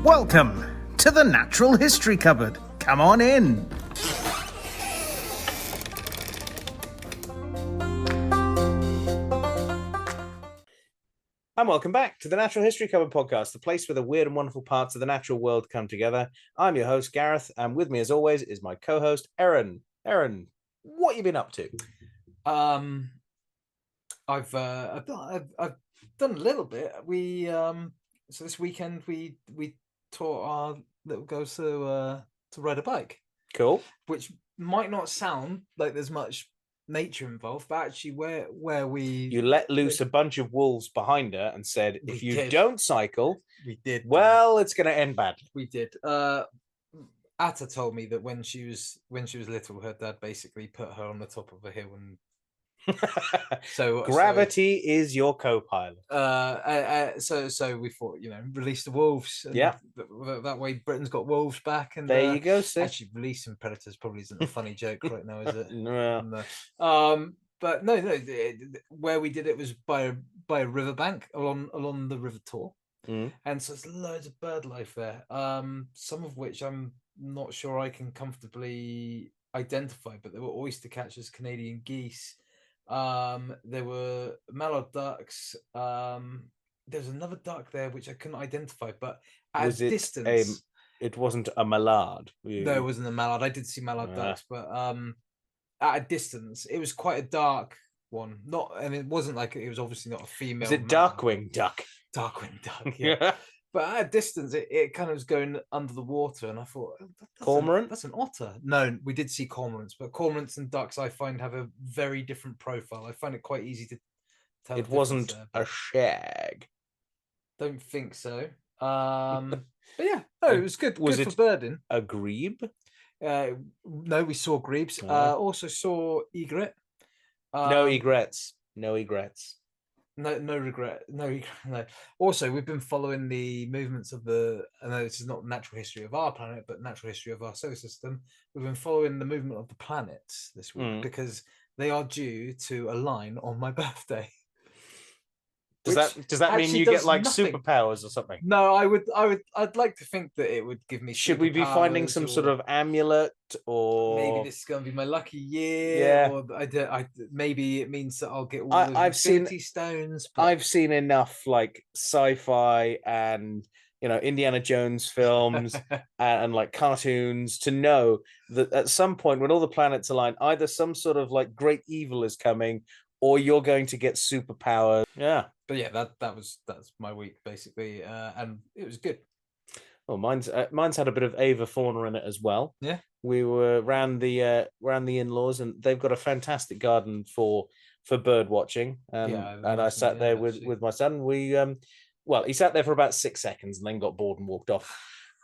Welcome to the Natural History Cupboard. Come on in. And welcome back to the Natural History Cupboard podcast, the place where the weird and wonderful parts of the natural world come together. I'm your host, Gareth, and with me, as always, is my co-host, Erin. Erin, what have you been up to? I've done a little bit. So this weekend we taught our little girls to ride a bike. Cool. Which might not sound like there's much nature involved, but actually you let loose a bunch of wolves behind her and said, if you don't cycle, we did. Well, it's going to end badly. We did. Atta told me that when she was little, her dad basically put her on the top of a hill and so gravity is your co-pilot. So we thought, release the wolves. And that way Britain's got wolves back. And there you go. Sid. Actually, releasing predators probably isn't a funny joke right now, is it? No. But no. Where we did it was by a riverbank along the River Tor, and so there's loads of bird life there. Some of which I'm not sure I can comfortably identify, but there were oyster catchers, Canadian geese. There were mallard ducks. There's another duck there which I couldn't identify, but at a distance, it wasn't a mallard. No, it wasn't a mallard. I did see mallard ducks, but at a distance, it was quite a dark one. It wasn't like it was obviously not a female. Was it Darkwing duck? Darkwing duck, yeah. But at a distance, it kind of was going under the water, and I thought, cormorant? That's an otter. No, we did see cormorants, but cormorants and ducks I find have a very different profile. I find it quite easy to tell. It wasn't a shag. Don't think so. But yeah, it was good. Was good it for birding? A grebe? No, we saw grebes. Also saw egret. No egrets. No egrets. No regret. No. Also, we've been following the movements of I know this is not natural history of our planet, but natural history of our solar system. We've been following the movement of the planets this week because they are due to align on my birthday. Does that mean you get like superpowers or something? No, I'd like to think that it would give me. Should we be finding some sort of amulet, or maybe this is going to be my lucky year? Yeah. Or maybe it means that I'll get all the infinity stones. But I've seen enough like sci-fi and Indiana Jones films and like cartoons to know that at some point when all the planets align, either some sort of like great evil is coming, or you're going to get superpowers. Yeah. But yeah, that's my week basically, and it was good. Well, mine's had a bit of Ava fauna in it as well. Yeah, we were around the in-laws, and they've got a fantastic garden for bird watching. And I sat there with my son. We he sat there for about 6 seconds and then got bored and walked off.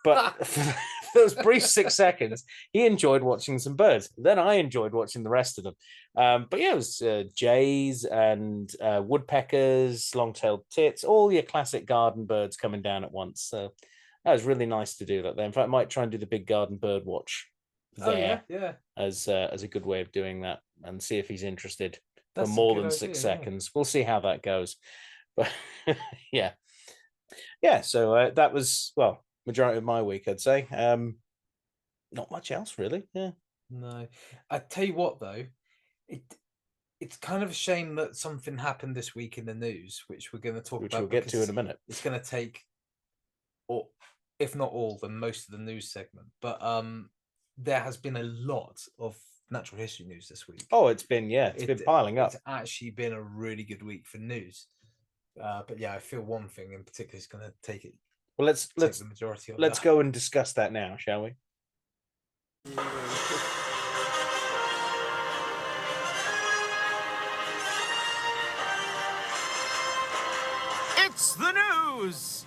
But for those brief 6 seconds, he enjoyed watching some birds. Then I enjoyed watching the rest of them. But yeah, it was jays and woodpeckers, long-tailed tits, all your classic garden birds coming down at once. So that was really nice to do that there. In fact, I might try and do the big garden bird watch there as a good way of doing that, and see if he's interested for more than 6 seconds. We'll see how that goes. But yeah. So that was, majority of my week, I'd say. Not much else, really. Yeah. No. I tell you what, though, it's kind of a shame that something happened this week in the news, which we're going to talk about. Which we'll get to in a minute. It's going to take, or if not all, then most of the news segment. But there has been a lot of natural history news this week. Oh, it's been piling up. It's actually been a really good week for news. But yeah, I feel one thing in particular is going to take it. Well, let's the majority of let's go and discuss that now, shall we? It's the news.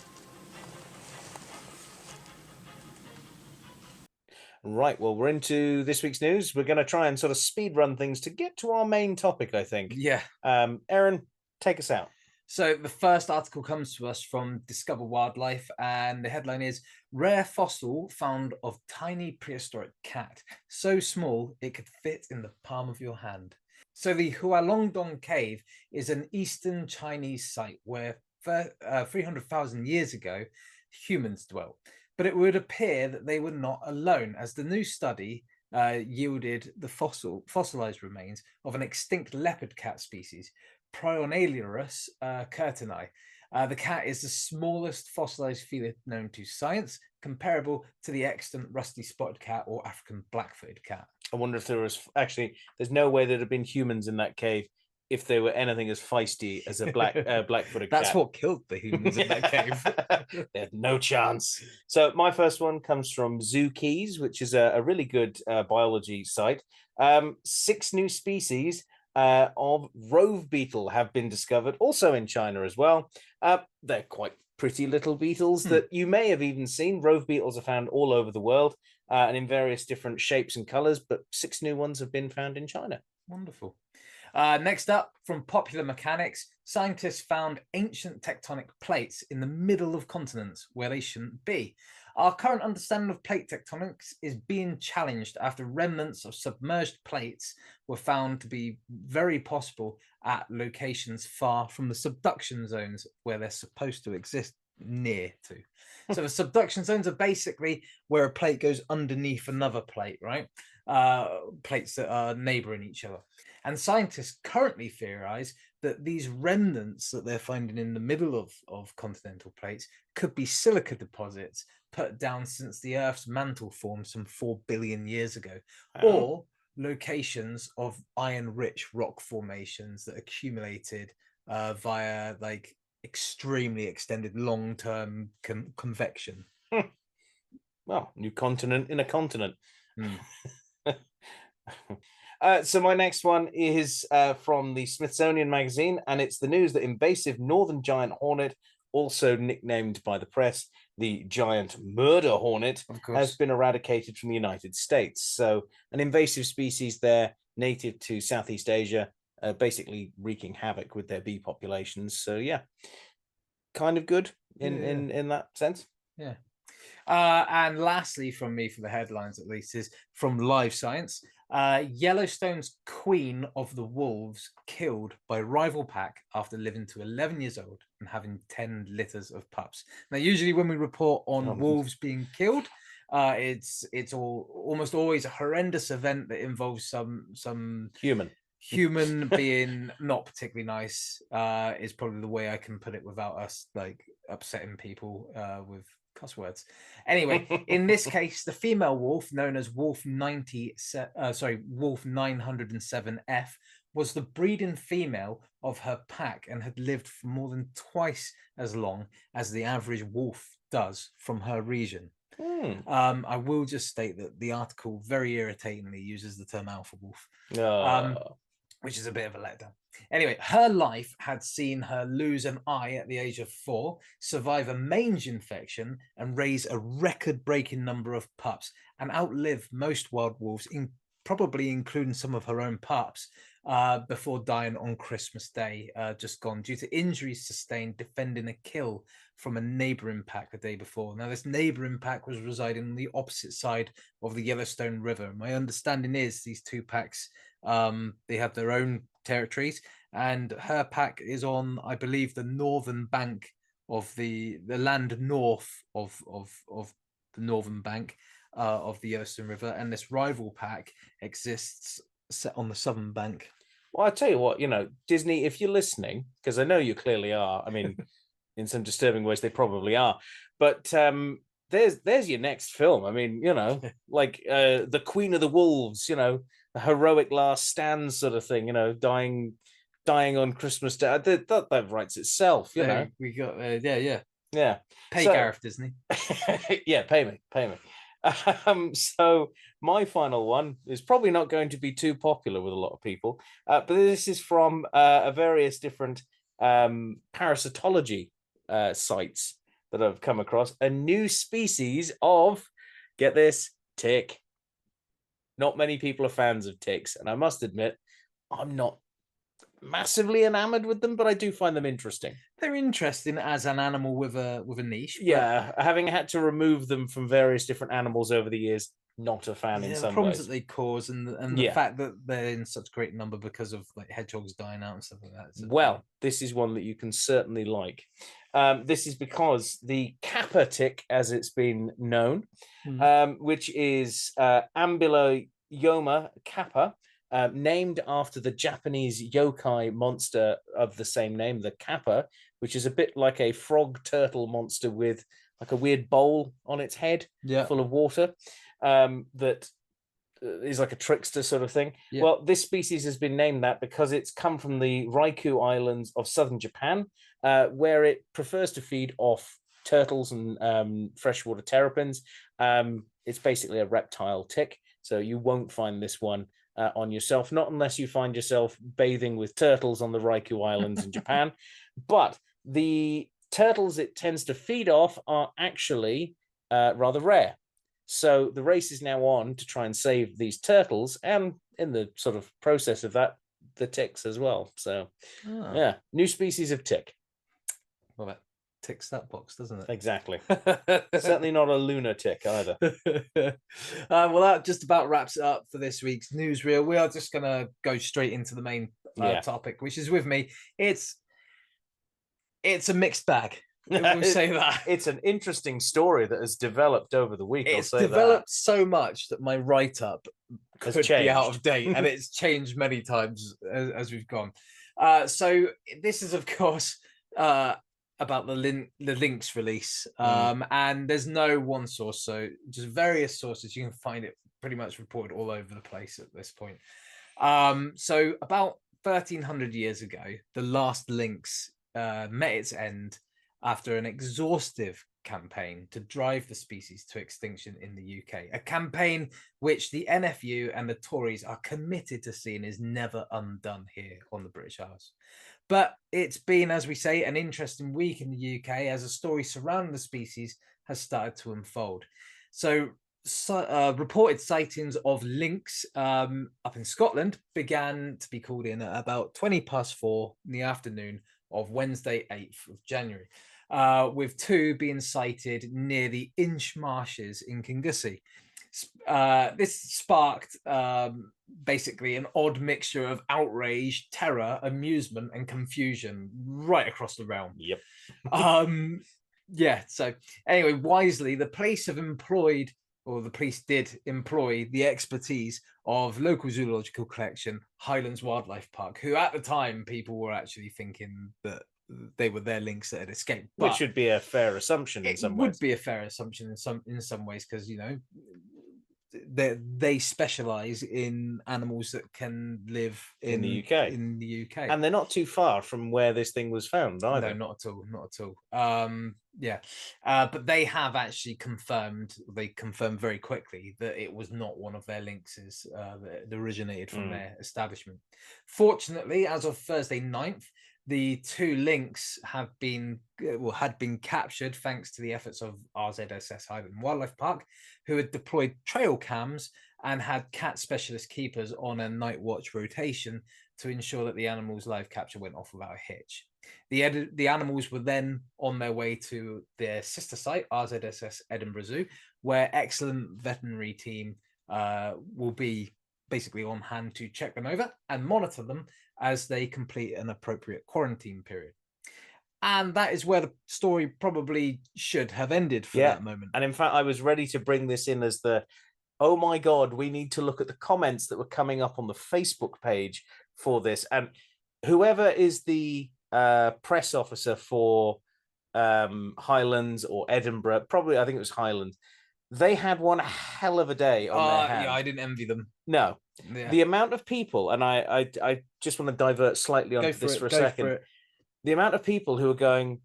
Right, well, we're into this week's news. We're going to try and sort of speed run things to get to our main topic, I think. Yeah. Erin, take us out. So the first article comes to us from Discover Wildlife, and the headline is Rare Fossil Found of Tiny Prehistoric Cat, So Small It Could Fit in the Palm of Your Hand. So the Hualongdong Cave is an eastern Chinese site where 300,000 years ago, humans dwelt. But it would appear that they were not alone, as the new study yielded the fossilized remains of an extinct leopard cat species, Prionalurus curtini. The cat is the smallest fossilized felid known to science, comparable to the extant rusty spotted cat or African black-footed cat. I wonder if there was actually. There's no way there'd have been humans in that cave if they were anything as feisty as a black-footed cat. That's what killed the humans in that cave. They had no chance. So my first one comes from Zoo Keys, which is a really good biology site. 6 new species of rove beetle have been discovered, also in China as well. They're quite pretty little beetles that you may have even seen. Rove beetles are found all over the world and in various different shapes and colors, but 6 new ones have been found in China. Wonderful. Next up, from Popular Mechanics, scientists found ancient tectonic plates in the middle of continents where they shouldn't be. Our current understanding of plate tectonics is being challenged after remnants of submerged plates were found to be very possible at locations far from the subduction zones where they're supposed to exist near to. So the subduction zones are basically where a plate goes underneath another plate, right? Plates that are neighboring each other. And scientists currently theorize that these remnants that they're finding in the middle of continental plates could be silica deposits put down since the Earth's mantle formed some 4 billion years ago, or locations of iron-rich rock formations that accumulated via like extremely extended long-term convection. Well, new continent in a continent. So my next one is from the Smithsonian Magazine, and it's the news that invasive northern giant hornet, also nicknamed by the press the giant murder hornet, has been eradicated from the United States. So an invasive species there, native to Southeast Asia, basically wreaking havoc with their bee populations. So yeah, kind of good in that sense. Yeah. And lastly, from me, for the headlines at least, is from Live Science. Yellowstone's queen of the wolves killed by rival pack after living to 11 years old and having 10 litters of pups. Now, usually when we report on wolves being killed, it's almost always a horrendous event that involves some human being not particularly nice. Is probably the way I can put it without us like upsetting people with cuss words. Anyway, in this case, the female wolf, known as Wolf 907F, was the breeding female of her pack and had lived for more than twice as long as the average wolf does from her region. I will just state that the article very irritatingly uses the term alpha wolf, which is a bit of a letdown. Anyway, her life had seen her lose an eye at the age of 4, survive a mange infection, and raise a record-breaking number of pups, and outlive most wild wolves, probably including some of her own pups, before dying on Christmas Day, just gone, due to injuries sustained defending a kill from a neighboring pack the day before. Now, this neighboring pack was residing on the opposite side of the Yellowstone River. My understanding is these two packs, they have their own territories, and her pack is on, I believe, the northern bank of the land north of the northern bank of the Yellowstone River, and this rival pack exists set on the southern bank. Well, I tell you what, Disney, if you're listening, because I know you clearly are. I mean, in some disturbing ways, they probably are. But there's your next film. I mean, like the Queen of the Wolves, a heroic last stand sort of thing. Dying on Christmas Day. That writes itself. We got yeah. Pay Gareth Disney. Yeah, pay me. So my final one is probably not going to be too popular with a lot of people, but this is from various different parasitology sites that I've come across. A new species of, get this, tick. Not many people are fans of ticks, and I must admit, I'm not massively enamored with them, but I do find them interesting. They're interesting as an animal with a niche. Yeah, having had to remove them from various different animals over the years, not a fan in some the problems ways. that they cause, and the fact that they're in such great number because of like hedgehogs dying out and stuff like that. Well, this is one that you can certainly like. This is because the kappa tick, as it's been known, which is Ambuloyoma kappa, named after the Japanese yokai monster of the same name, the kappa, which is a bit like a frog turtle monster with like a weird bowl on its head full of water, that is like a trickster sort of thing. Well, this species has been named that because it's come from the Ryukyu Islands of southern Japan, where it prefers to feed off turtles and freshwater terrapins. It's basically a reptile tick, so you won't find this one on yourself, not unless you find yourself bathing with turtles on the Ryukyu Islands in Japan. But the turtles it tends to feed off are actually rather rare. So the race is now on to try and save these turtles, and in the sort of process of that, the ticks as well. So yeah, new species of tick. Well, that ticks that box, doesn't it? Exactly. Certainly not a lunatic either. Well, that just about wraps it up for this week's newsreel. We are just going to go straight into the main topic, which is with me. It's a mixed bag. We'll say that. It's an interesting story that has developed over the week. It's developed so much that my write-up could be out of date, and it's changed many times as we've gone. So this is, of course, about the lynx release, and there's no one source, so just various sources. You can find it pretty much reported all over the place at this point. So about 1,300 years ago, the last lynx met its end after an exhaustive campaign to drive the species to extinction in the UK, a campaign which the NFU and the Tories are committed to seeing is never undone here on the British Isles. But it's been, as we say, an interesting week in the UK as a story surrounding the species has started to unfold. So reported sightings of lynx up in Scotland began to be called in at about 4:20 in the afternoon of Wednesday, 8th of January, with 2 being sighted near the Inch Marshes in Kingussie. This sparked basically an odd mixture of outrage, terror, amusement, and confusion right across the realm. Yep. So anyway, wisely, the police did employ the expertise of local zoological collection, Highlands Wildlife Park, who at the time people were actually thinking that they were their lynx that had escaped. Which should be a fair assumption in some ways. It would be a fair assumption in some ways, because, you know, they specialize in animals that can live in the UK. And they're not too far from where this thing was found either. No, not at all. But they have actually confirmed very quickly that it was not one of their lynxes that originated from their establishment. Fortunately, as of Thursday 9th, the 2 lynx had been captured thanks to the efforts of RZSS Highland Wildlife Park, who had deployed trail cams and had cat specialist keepers on a night watch rotation to ensure that the animals' live capture went off without a hitch. The animals were then on their way to their sister site, RZSS Edinburgh Zoo, where excellent veterinary team will be basically on hand to check them over and monitor them as they complete an appropriate quarantine period. And that is where the story probably should have ended for that moment. And in fact, I was ready to bring this in as oh my God, we need to look at the comments that were coming up on the Facebook page for this. And whoever is the press officer for Highlands or Edinburgh, probably, I think it was Highlands, they had one hell of a day on their hands. Yeah, I didn't envy them. No. Yeah. The amount of people, and I just want to divert slightly onto this for a second. The amount of people who are going,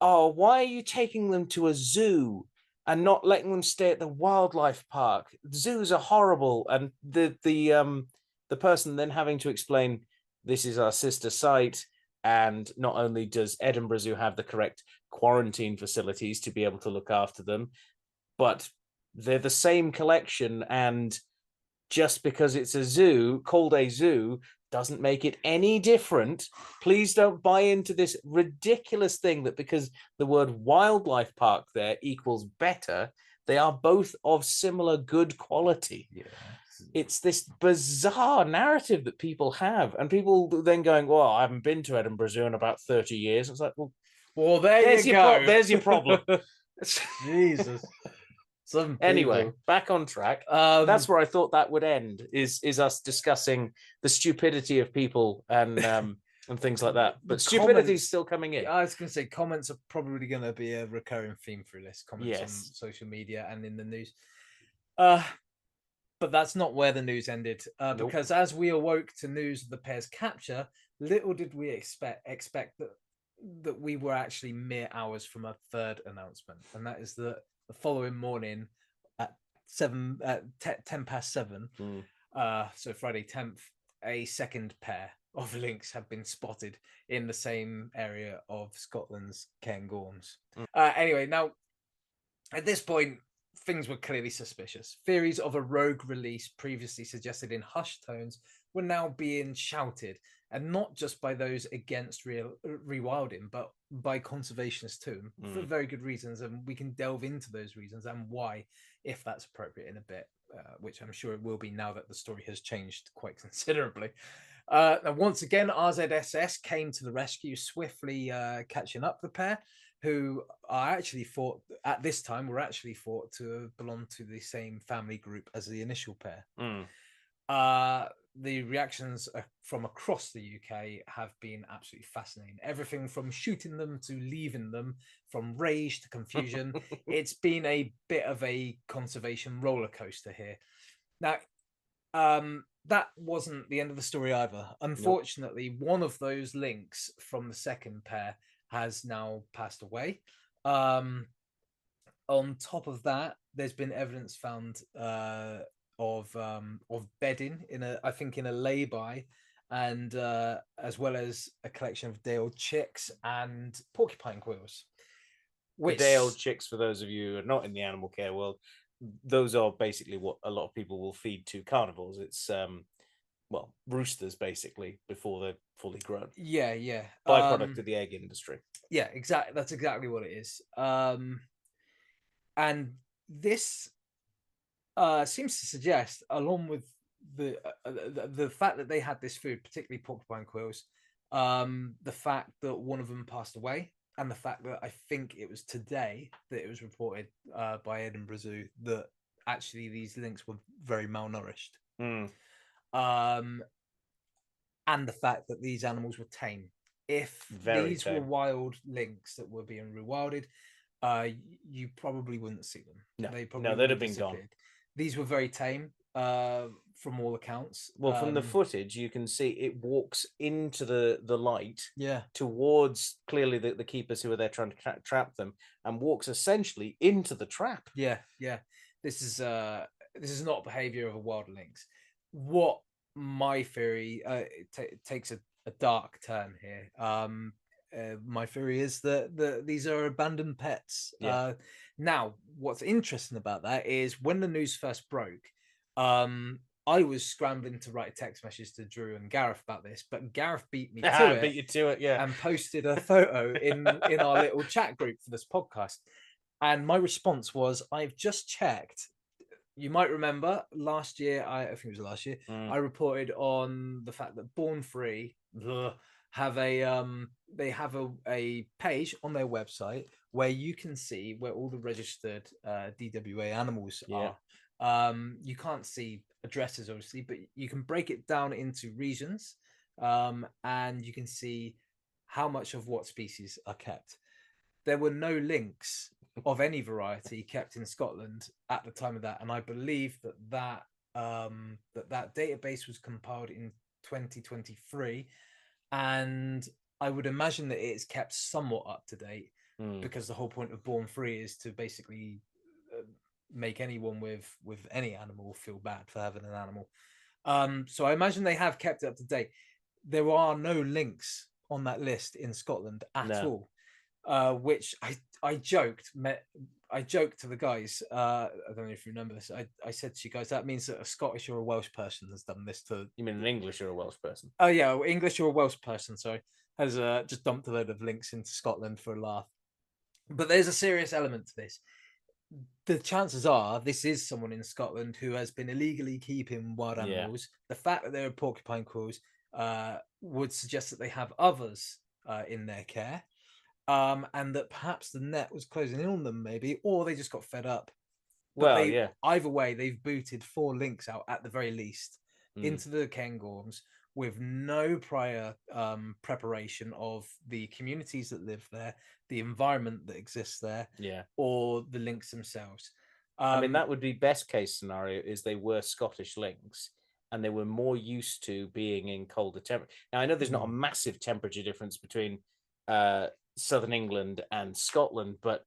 oh, why are you taking them to a zoo and not letting them stay at the wildlife park? Zoos are horrible. And the person then having to explain, this is our sister site, and not only does Edinburgh Zoo have the correct quarantine facilities to be able to look after them, but they're the same collection, and just because it's a zoo, called a zoo, doesn't make it any different. Please don't buy into this ridiculous thing that because the word wildlife park there equals better, they are both of similar good quality. Yeah. It's this bizarre narrative that people have, and people then going, well, I haven't been to Edinburgh Zoo in about 30 years. It's like, well, Well, there's you go. There's your problem. Jesus. Anyway, back on track. That's where I thought that would end. Is us discussing the stupidity of people and things like that. But stupidity is still coming in. I was going to say comments are probably going to be a recurring theme through this. Comments on Yes. social media and in the news. But that's not where the news ended. Nope. Because as we awoke to news of the pair's capture, little did we expect that we were actually mere hours from a third announcement, and that is that the following morning at 7:10 so Friday 10th, a second pair of lynx have been spotted in the same area of Scotland's Cairngorms. Anyway, now at this point, things were clearly suspicious. Theories of a rogue release previously suggested in hushed tones were now being shouted, and not just by those against rewilding, but by conservationists too, for very good reasons. And we can delve into those reasons and why, if that's appropriate, in a bit, which I'm sure it will be now that the story has changed quite considerably. And once again, RZSS came to the rescue, swiftly catching up the pair, who are actually thought at this time were actually thought to belong to the same family group as the initial pair. The reactions from across the UK have been absolutely fascinating. Everything from shooting them to leaving them, from rage to confusion. It's been a bit of a conservation roller coaster here. Now, that wasn't the end of the story either. Unfortunately, one of those lynx from the second pair has now passed away. On top of that, there's been evidence found of bedding in a lay-by, and as well as a collection of day-old chicks and porcupine quills. The day-old chicks, for those of you who are not in the animal care world, those are basically what a lot of people will feed to carnivores. It's roosters basically before they're fully grown. Yeah. Byproduct of the egg industry. Yeah, exactly. That's exactly what it is. And this seems to suggest, along with the fact that they had this food, particularly porcupine quills, the fact that one of them passed away, and the fact that I think it was today that it was reported by Edinburgh Zoo that actually these lynx were very malnourished. And the fact that these animals were tame. If these were wild lynx that were being rewilded, you probably wouldn't see them. No, they'd have been gone. These were very tame, from all accounts. Well, from the footage, you can see it walks into the light, yeah, towards clearly the keepers who are there trying to trap them, and walks essentially into the trap. Yeah. This is not behavior of a wild lynx. What my theory takes a dark turn here. My theory is that these are abandoned pets. Now, what's interesting about that is when the news first broke, I was scrambling to write a text message to Drew and Gareth about this, but Gareth beat me to it. Beat you to it, yeah. And posted a photo in our little chat group for this podcast. And my response was, I've just checked. You might remember last year, I think it was last year, I reported on the fact that Born Free have a page on their website where you can see where all the registered DWA animals are. You can't see addresses, obviously, but you can break it down into regions, and you can see how much of what species are kept. There were no lynx of any variety kept in Scotland at the time of that, and I believe that database was compiled in 2023, and I would imagine that it's kept somewhat up to date, because the whole point of Born Free is to basically make anyone with any animal feel bad for having an animal. So I imagine they have kept it up to date. There are no lynx on that list in Scotland at all. Which I joked to the guys. I don't know if you remember this. I said to you guys, that means that a Scottish or a Welsh person has done this to. You mean an English or a Welsh person? Oh yeah, English or a Welsh person. Sorry, has just dumped a load of lynx into Scotland for a laugh. But there's a serious element to this. The chances are this is someone in Scotland who has been illegally keeping wild animals. The fact that there are porcupine quills would suggest that they have others in their care. and that perhaps the net was closing in on them, maybe, or they just got fed up. But either way, they've booted 4 lynx out at the very least into the Cairngorms with no prior preparation of the communities that live there, the environment that exists there, or the lynx themselves. I mean, that would be best case scenario is they were Scottish lynx and they were more used to being in colder temperature. Now, I know there's not a massive temperature difference between southern England and Scotland, but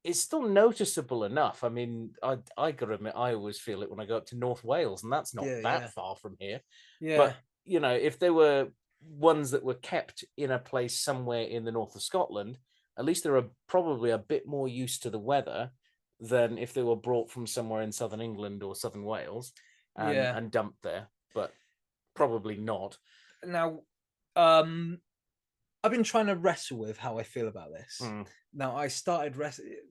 it's still noticeable enough. I mean, I got to admit, I always feel it when I go up to North Wales, and that's not that far from here. Yeah. But, you know, if there were ones that were kept in a place somewhere in the north of Scotland, at least they're probably a bit more used to the weather than if they were brought from somewhere in southern England or southern Wales and dumped there. But probably not. Now, I've been trying to wrestle with how I feel about this. Now, I started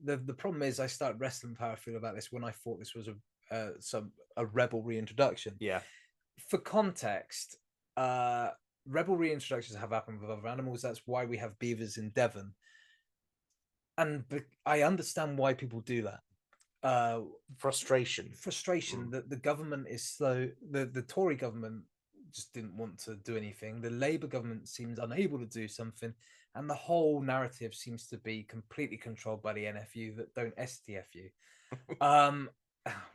the problem is I started wrestling with how I feel about this when I thought this was a rebel reintroduction. Yeah. For context, rebel reintroductions have happened with other animals. That's why we have beavers in Devon. And I understand why people do that. Frustration. That the government is slow. The Tory government just didn't want to do anything. The Labour government seems unable to do something, and the whole narrative seems to be completely controlled by the NFU that don't STFU.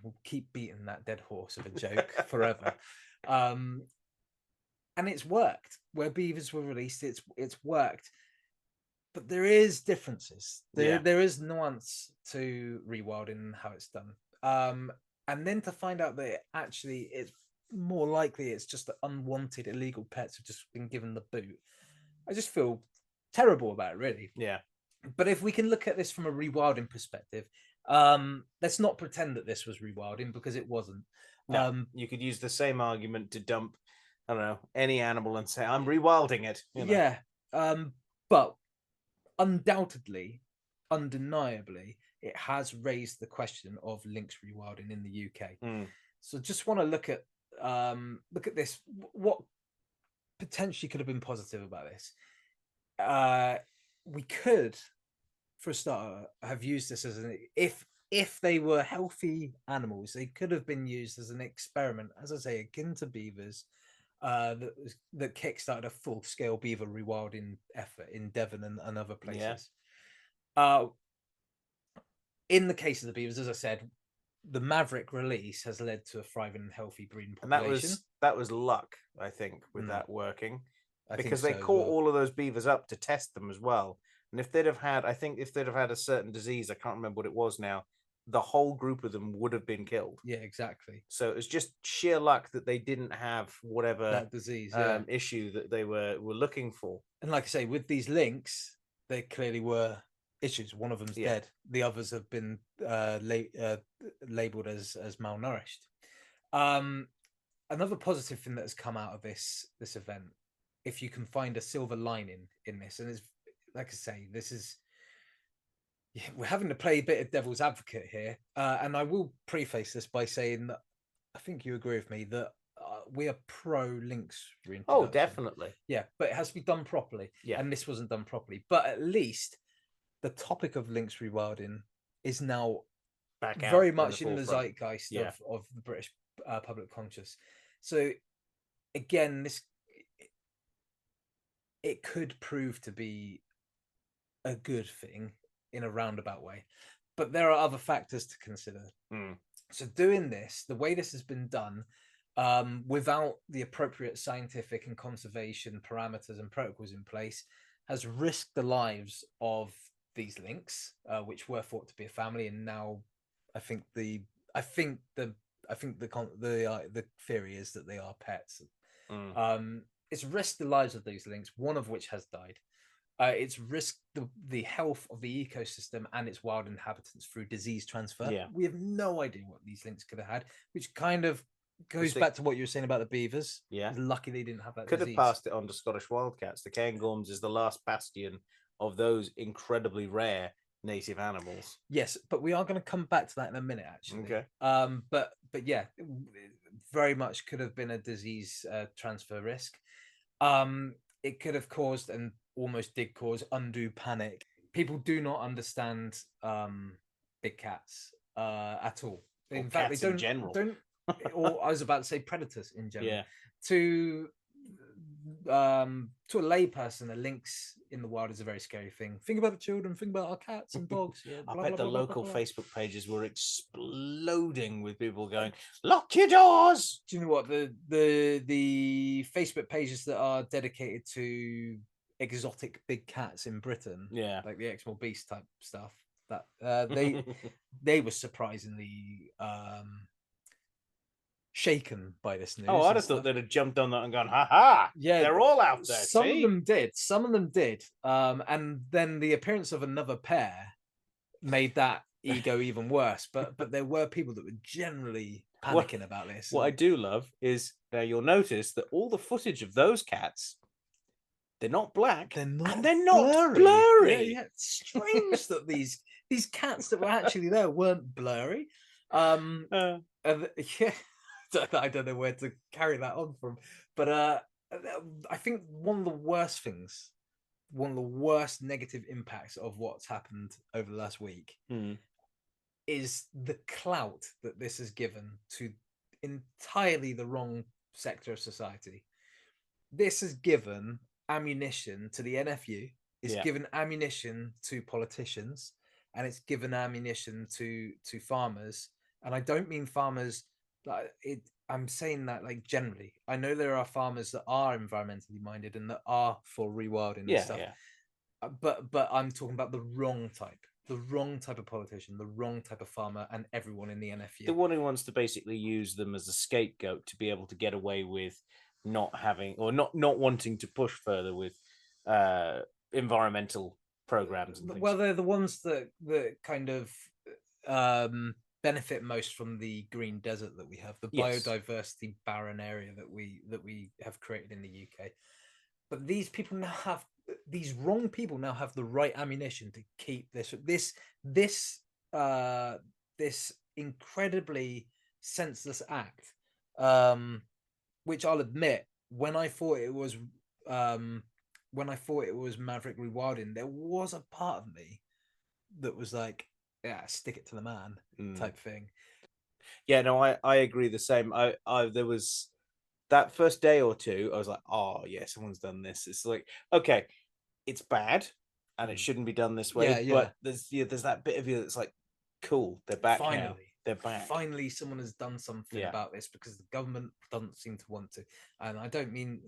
We'll keep beating that dead horse of a joke forever. And it's worked. Where beavers were released, it's worked. But there is differences. There is nuance to rewilding and how it's done. And then to find out that it's more likely it's just that unwanted illegal pets have just been given the boot. I just feel terrible about it, really. Yeah. But if we can look at this from a rewilding perspective, let's not pretend that this was rewilding, because it wasn't. No, you could use the same argument to dump, I don't know, any animal and say, I'm rewilding it. You know? Yeah. But undoubtedly, undeniably, it has raised the question of lynx rewilding in the UK. So just want to look at this. What potentially could have been positive about this? We could, for a starter, have used this as if they were healthy animals, they could have been used as an experiment, as I say, akin to beavers, that kickstarted a full-scale beaver rewilding effort in Devon and other places. In the case of the beavers, as I said, the maverick release has led to a thriving and healthy breeding population. And that was luck, I think, with that working, because they caught all of those beavers up to test them as well. And if they'd have had a certain disease, I can't remember what it was now, the whole group of them would have been killed. Yeah, exactly. So it was just sheer luck that they didn't have whatever that disease issue that they were looking for. And like I say, with these lynx, there clearly were issues. One of them's dead. The others have been labeled as malnourished. Another positive thing that has come out of this event, if you can find a silver lining in this, and it's like I say, this is we're having to play a bit of devil's advocate here, and I will preface this by saying that I think you agree with me that we are pro lynx reintroduction. Oh, definitely. Yeah, but it has to be done properly. Yeah, and this wasn't done properly. But at least the topic of lynx rewilding is now very much in the zeitgeist of the British public conscious. So again, it could prove to be a good thing in a roundabout way, but there are other factors to consider. So doing this, the way this has been done, without the appropriate scientific and conservation parameters and protocols in place, has risked the lives of these lynx, which were thought to be a family, and now I think the theory is that they are pets. It's risked the lives of these lynx, one of which has died. It's risked the health of the ecosystem and its wild inhabitants through disease transfer. Yeah. We have no idea what these lynx could have had, which kind of goes back to what you were saying about the beavers. Yeah, it's lucky they didn't have that. Could have passed it on to Scottish wildcats. The Cairngorms is the last bastion of those incredibly rare native animals. Yes, but we are going to come back to that in a minute, actually. Okay. But yeah, very much could have been a disease transfer risk. It could have caused, and almost did cause undue panic. People do not understand big cats at all. In fact, they don't. Or I was about to say predators in general. Yeah. To a layperson, a lynx in the wild is a very scary thing. Think about the children. Think about our cats and dogs. Yeah, I bet the local Facebook pages were exploding with people going, "Lock your doors!" Do you know what the Facebook pages that are dedicated to exotic big cats in Britain, like the Exmoor Beast type stuff, that they were surprisingly shaken by this news. Oh, I'd have thought they'd have jumped on that and gone, "Ha ha!" Yeah, they're all out there. Some of them did. And then the appearance of another pair made that ego even worse. But there were people that were generally panicking about this. What I do love is now you'll notice that all the footage of those cats, they're not black, they're not blurry. Yeah, it's strange that these cats that were actually there weren't blurry. Yeah. I don't know where to carry that on from, but I think one of the worst negative impacts of what's happened over the last week is the clout that this has given to entirely the wrong sector of society. This has given ammunition to the NFU. It's given ammunition to politicians, and it's given ammunition to farmers. And I don't mean farmers. I'm saying that like generally. I know there are farmers that are environmentally minded and that are for rewilding and stuff. But I'm talking about the wrong type of politician, the wrong type of farmer, and everyone in the NFU. The one who wants to basically use them as a scapegoat to be able to get away with not having or not wanting to push further with environmental programs and things. Well, they're the ones that kind of benefit most from the green desert that we have, the biodiversity barren area that we have created in the UK. But these wrong people now have the right ammunition to keep this incredibly senseless act, which I'll admit, when I thought it was Maverick rewilding, there was a part of me that was like, yeah, stick it to the man type thing. Yeah, no, I agree the same. I there was that first day or two, I was like, oh yeah, someone's done this. It's like, okay, it's bad and it shouldn't be done this way. But there's that bit of you that's like, cool, they're back now. They're back. Finally, someone has done something about this, because the government doesn't seem to want to. And I don't mean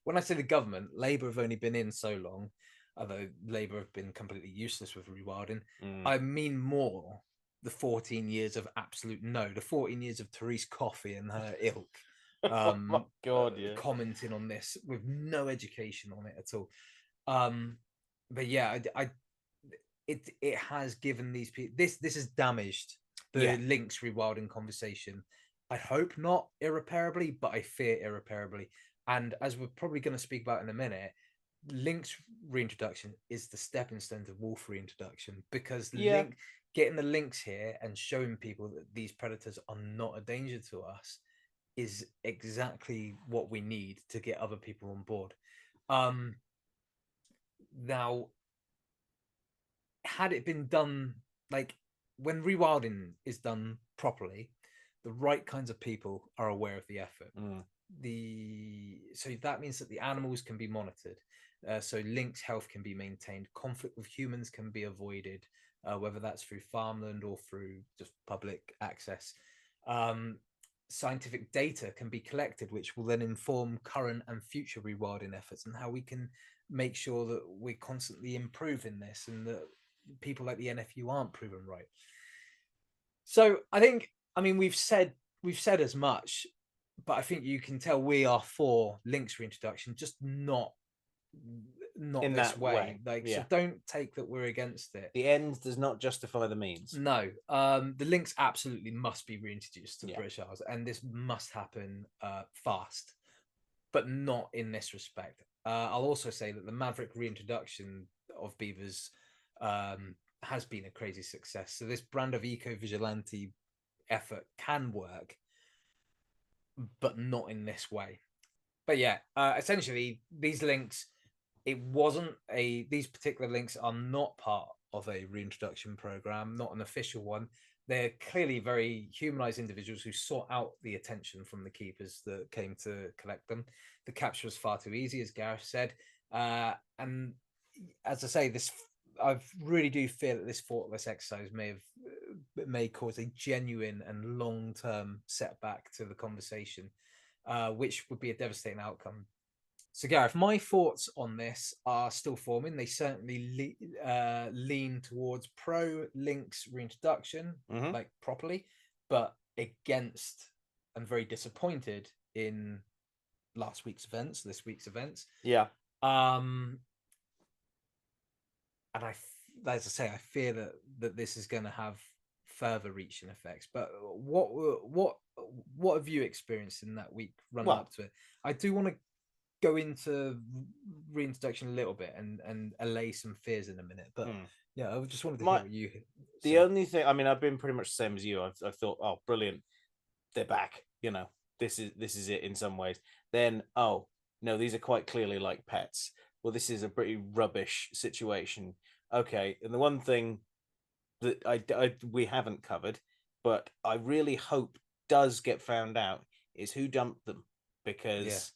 when I say the government, Labour have only been in so long, although Labour have been completely useless with rewilding. I mean more the 14 years of absolute no, the 14 years of Therese Coffey and her ilk. Oh my God, commenting on this with no education on it at all. But yeah, it has given these people this has damaged the lynx rewilding conversation. I hope not irreparably, but I fear irreparably. And as we're probably going to speak about in a minute, lynx reintroduction is the stepping stone to wolf reintroduction, because getting the lynx here and showing people that these predators are not a danger to us is exactly what we need to get other people on board. Now, had it been done, like when rewilding is done properly, the right kinds of people are aware of the effort. So that means that the animals can be monitored. So lynx health can be maintained. Conflict with humans can be avoided, whether that's through farmland or through just public access. Scientific data can be collected, which will then inform current and future rewilding efforts and how we can make sure that we're constantly improving this and that people like the NFU aren't proven right. So we've said as much, but I think you can tell we are for lynx reintroduction, just not in this way. So don't take that we're against it. The end does not justify the means. No, the lynx absolutely must be reintroduced to the British Isles, and this must happen fast, but not in this respect. I'll also say that the Maverick reintroduction of beavers has been a crazy success. So this brand of eco-vigilante effort can work, but not in this way. But yeah, essentially these lynx, it wasn't these particular lynx are not part of a reintroduction program, not an official one. They're clearly very humanized individuals who sought out the attention from the keepers that came to collect them. The capture was far too easy, as Gareth said. And as I say, I really do fear that this thoughtless exercise may cause a genuine and long-term setback to the conversation, which would be a devastating outcome. So, Gareth, my thoughts on this are still forming. They certainly lean towards pro lynx reintroduction, like properly, but against and very disappointed in this week's events. Yeah. And as I say, I fear that this is going to have further reaching effects. But what have you experienced in that week running up to it? I do want to go into reintroduction a little bit and allay some fears in a minute, but yeah, I just wanted to hear what you. The only thing, I mean, I've been pretty much the same as you. I've thought, oh, brilliant, they're back. This is it in some ways. Then, oh no, these are quite clearly like pets. Well, this is a pretty rubbish situation. Okay, and the one thing that we haven't covered, but I really hope does get found out is who dumped them, because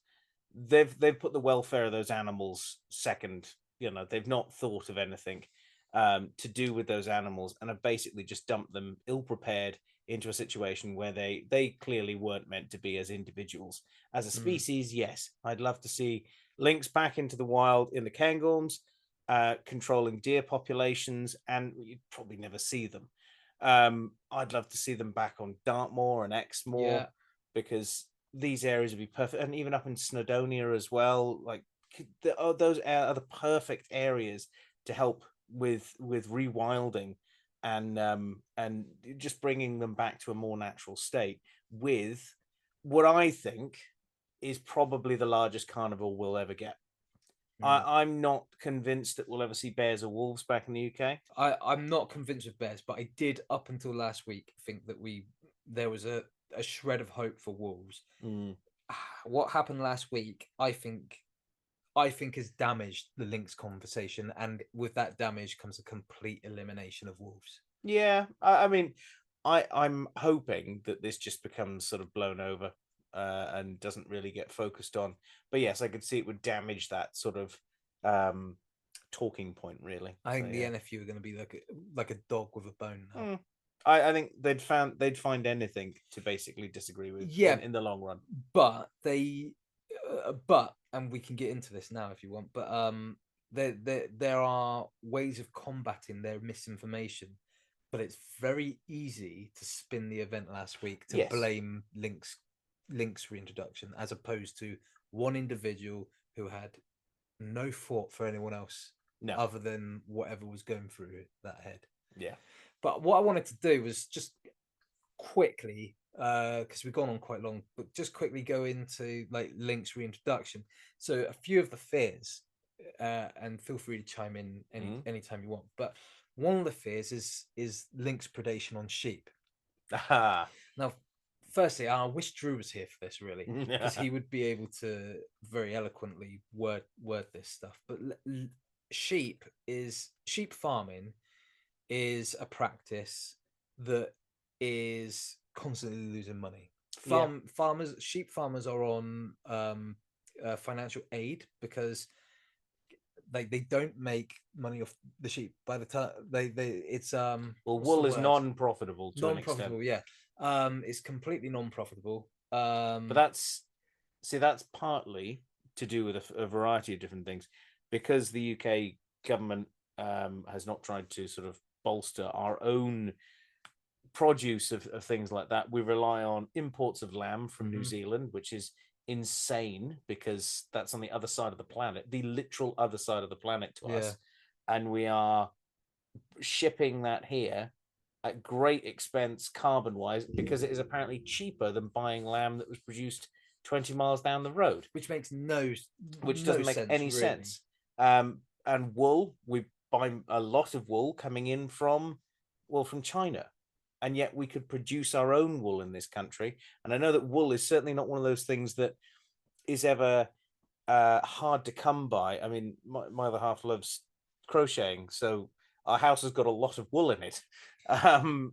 they've put the welfare of those animals second. They've not thought of anything to do with those animals, and have basically just dumped them ill prepared into a situation where they clearly weren't meant to be as individuals. As a species, yes, I'd love to see lynx back into the wild in the Cairngorms, controlling deer populations, and you'd probably never see them. I'd love to see them back on Dartmoor and Exmoor, because these areas would be perfect, and even up in Snowdonia as well. Like those are the perfect areas to help with rewilding and just bringing them back to a more natural state, with what I think is probably the largest carnivore we'll ever get. I'm not convinced that we'll ever see bears or wolves back in the UK. I'm not convinced of bears, but I did up until last week think that there was a shred of hope for wolves. What happened last week, I think has damaged the lynx conversation, and with that damage comes a complete elimination of wolves. Yeah, I mean, I'm hoping that this just becomes sort of blown over and doesn't really get focused on. But yes, I could see it would damage that sort of talking point, really. I think the NFU are going to be like a dog with a bone now. I think they'd find anything to basically disagree with in the long run. But and we can get into this now if you want, but there are ways of combating their misinformation, but it's very easy to spin the event last week to blame lynx reintroduction, as opposed to one individual who had no thought for anyone else other than whatever was going through that head. Yeah. But what I wanted to do was just quickly, because we've gone on quite long, but just quickly go into like lynx reintroduction. So a few of the fears, and feel free to chime in anytime you want. But one of the fears is lynx predation on sheep. Aha. Now, firstly, I wish Drew was here for this, really, because he would be able to very eloquently word this stuff. But sheep farming is a practice that is constantly losing money. Sheep farmers are on financial aid because they don't make money off the sheep. By the time wool is non-profitable to an extent. It's completely non-profitable. But that's partly to do with a variety of different things, because the UK government has not tried to sort of bolster our own produce of things like that. We rely on imports of lamb from New Zealand, which is insane, because that's on the other side of the planet, the literal other side of the planet to us, and we are shipping that here at great expense carbon wise, because it is apparently cheaper than buying lamb that was produced 20 miles down the road, which doesn't make any sense. And wool, we buy a lot of wool coming in from China, and yet we could produce our own wool in this country. And I know that wool is certainly not one of those things that is ever hard to come by. I mean, my other half loves crocheting, so our house has got a lot of wool in it. Do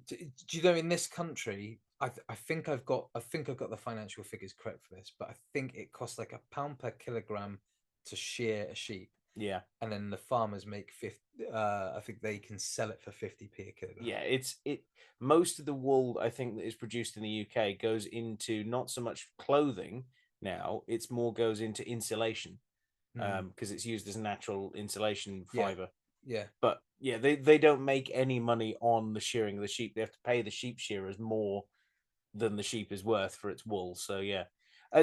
you know, in this country, I think I've got the financial figures correct for this, but I think it costs like £1 per kilogram to shear a sheep. Yeah, and then the farmers make 50. I think they can sell it for 50p a kilogram. Yeah, most of the wool I think that is produced in the UK goes into not so much clothing now; it's more goes into insulation, because it's used as natural insulation fiber. Yeah. But yeah, they don't make any money on the shearing of the sheep. They have to pay the sheep shearers more than the sheep is worth for its wool. So yeah,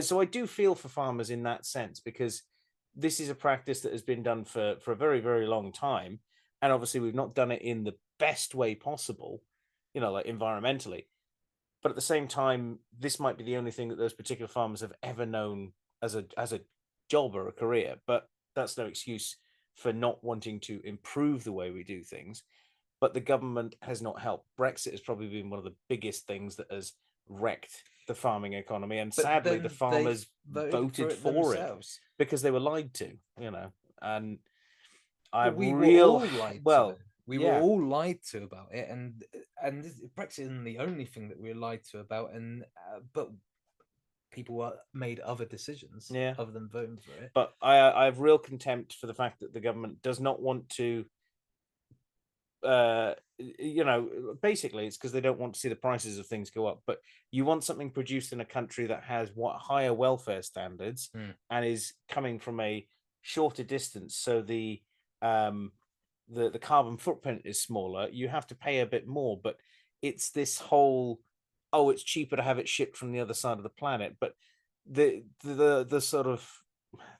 so I do feel for farmers in that sense, because this is a practice that has been done for a very, very long time, and obviously we've not done it in the best way possible, like environmentally. But at the same time, this might be the only thing that those particular farmers have ever known as a job or a career. But that's no excuse for not wanting to improve the way we do things. But the government has not helped. Brexit has probably been one of the biggest things that has wrecked the farming economy, and sadly the farmers voted for it because they were lied to, and we were all lied to about it, and Brexit isn't the only thing that we're lied to about, and but people made other decisions other than voting for it. But I have real contempt for the fact that the government does not want to basically it's because they don't want to see the prices of things go up. But you want something produced in a country that has higher welfare standards and is coming from a shorter distance, so the carbon footprint is smaller. You have to pay a bit more, but it's this whole, it's cheaper to have it shipped from the other side of the planet. But the sort of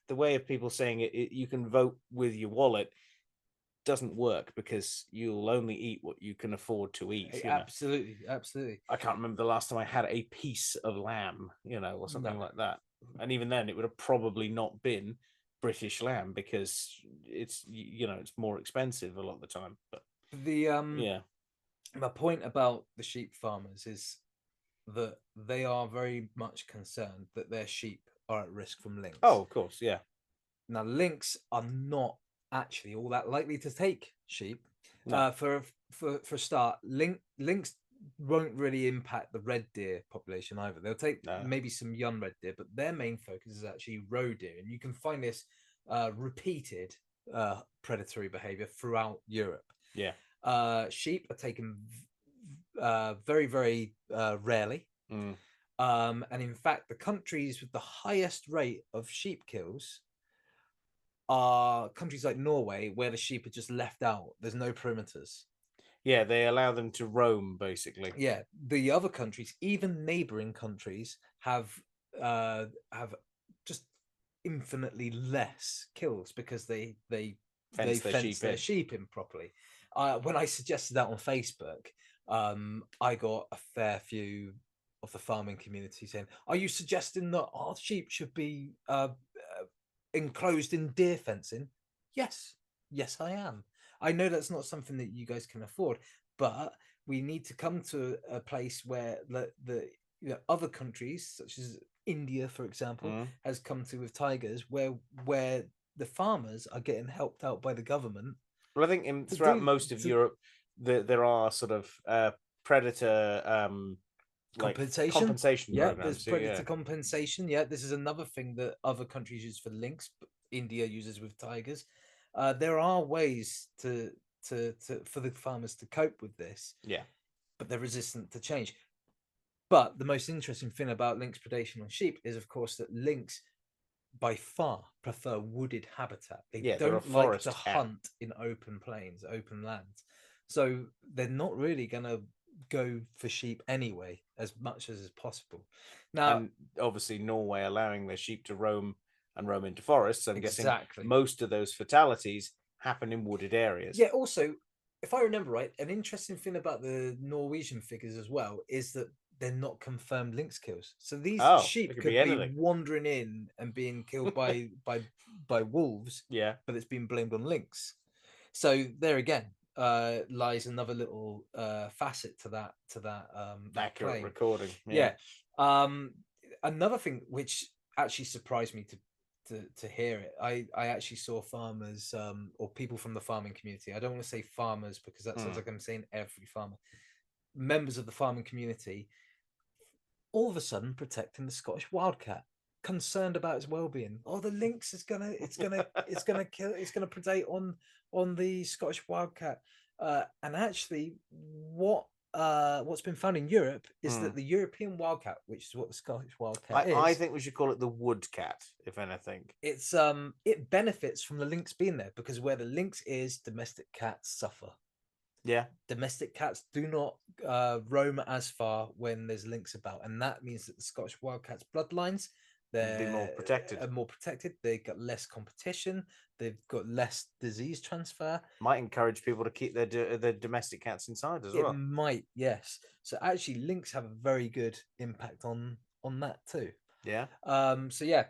the way of people saying it, you can vote with your wallet, doesn't work, because you'll only eat what you can afford to eat. Absolutely. I can't remember the last time I had a piece of lamb, or something like that. And even then, it would have probably not been British lamb, because it's it's more expensive a lot of the time. But my point about the sheep farmers is that they are very much concerned that their sheep are at risk from lynx. Oh, of course, yeah. Now, lynx are not actually all that likely to take sheep. No. For a start, lynx won't really impact the red deer population either. They'll take maybe some young red deer, but their main focus is actually roe deer, and you can find this repeated predatory behavior throughout Europe. Yeah. Sheep are taken very, very rarely. And in fact, the countries with the highest rate of sheep kills are countries like Norway, where the sheep are just left out. There's no perimeters. Yeah, they allow them to roam, basically. Yeah, the other countries, even neighboring countries, have just infinitely less kills because they fence their sheep in properly. When I suggested that on Facebook, I got a fair few of the farming community saying, "Are you suggesting that our sheep should be enclosed in deer fencing?" Yes, I am. I know that's not something that you guys can afford, but we need to come to a place where the other countries, such as India, for example, has come to with tigers, where the farmers are getting helped out by the government. Well, I think throughout most of Europe, there are sort of predator compensation programs. There's predator compensation. Yeah, this is another thing that other countries use for lynx, but India uses with tigers. There are ways for the farmers to cope with this. Yeah, but they're resistant to change. But the most interesting thing about lynx predation on sheep is, of course, that lynx by far prefer wooded habitat. They don't like to hunt in open plains, open lands. So they're not really going to go for sheep anyway, as much as is possible. Now, and obviously Norway allowing their sheep to roam into forests, I'm guessing most of those fatalities happen in wooded areas. Yeah, also, if I remember right, an interesting thing about the Norwegian figures as well is that they're not confirmed lynx kills. So these sheep could be wandering in and being killed by wolves. Yeah, but it's been blamed on lynx. So there again lies another little facet to that accurate claim. Recording. Yeah. Another thing which actually surprised me to hear it. I actually saw farmers or people from the farming community. I don't want to say farmers because that sounds like I'm saying every farmer. Members of the farming community, all of a sudden protecting the Scottish wildcat, concerned about its well-being. Oh, the lynx is gonna predate on the Scottish wildcat. And actually, what's been found in Europe is that the European wildcat, which is what the Scottish wildcat is, I think we should call it the woodcat, if anything. It's it benefits from the lynx being there, because where the lynx is, domestic cats suffer. Yeah, domestic cats do not roam as far when there's lynx about, and that means that the Scottish wildcats bloodlines, they're more protected. They've got less competition. They've got less disease transfer. Might encourage people to keep their domestic cats inside as well. It might, yes. So actually, lynx have a very good impact on that too. Yeah. So yeah,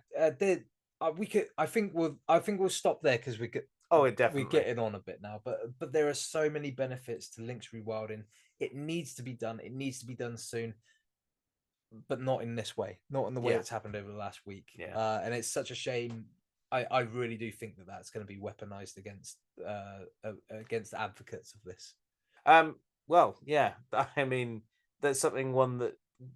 we could. I think we'll stop there because we could. Oh, it definitely. We're getting on a bit now, but there are so many benefits to lynx rewilding. It needs to be done. It needs to be done soon, but not in this way. Not in the way it's happened over the last week. Yeah. And it's such a shame. I really do think that that's going to be weaponized against advocates of this. Well, yeah. I mean, that's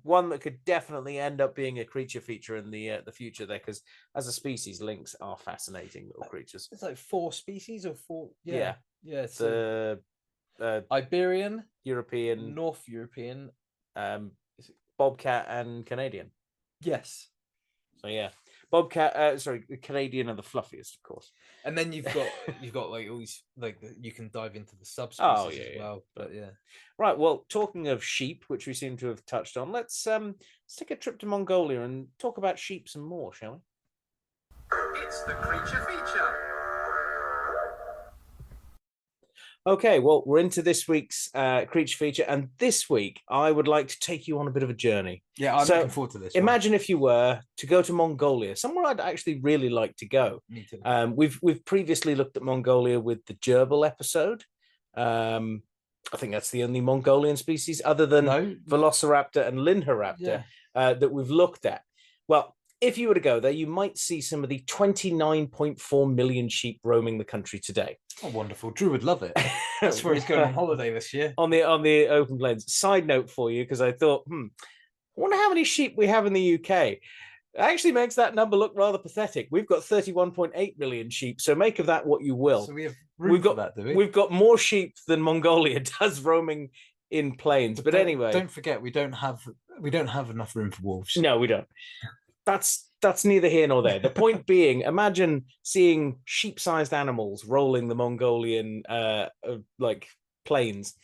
one that could definitely end up being a creature feature in the future there, because as a species, lynx are fascinating little creatures. It's like 4 species or 4. Yeah. So Iberian, European, North European, bobcat, and Canadian. Yes. So yeah, bobcat. Sorry, the Canadian are the fluffiest, of course. And then you've got like all these, like you can dive into the subspecies as well. But yeah. Right. Well, talking of sheep, which we seem to have touched on, let's take a trip to Mongolia and talk about sheep some more, shall we? It's the creature feature. Okay, well, we're into this week's creature feature, and this week I would like to take you on a bit of a journey. Yeah, I'm looking forward to this. Imagine if you were to go to Mongolia, somewhere I'd actually really like to go. Me too. We've previously looked at Mongolia with the gerbil episode. I think that's the only Mongolian species other than Velociraptor and Linharaptor that we've looked at. Well, if you were to go there, you might see some of the 29.4 million sheep roaming the country today. Oh, wonderful. Drew would love it. That's where he's going on holiday this year. On the open plains. Side note for you, because I thought, I wonder how many sheep we have in the UK. It actually makes that number look rather pathetic. We've got 31.8 million sheep, so make of that what you will. So we have room for that, do we? We've got more sheep than Mongolia does roaming in plains. But anyway, don't forget we don't have enough room for wolves. No, we don't. That's neither here nor there. The point being, imagine seeing sheep-sized animals rolling the Mongolian plains.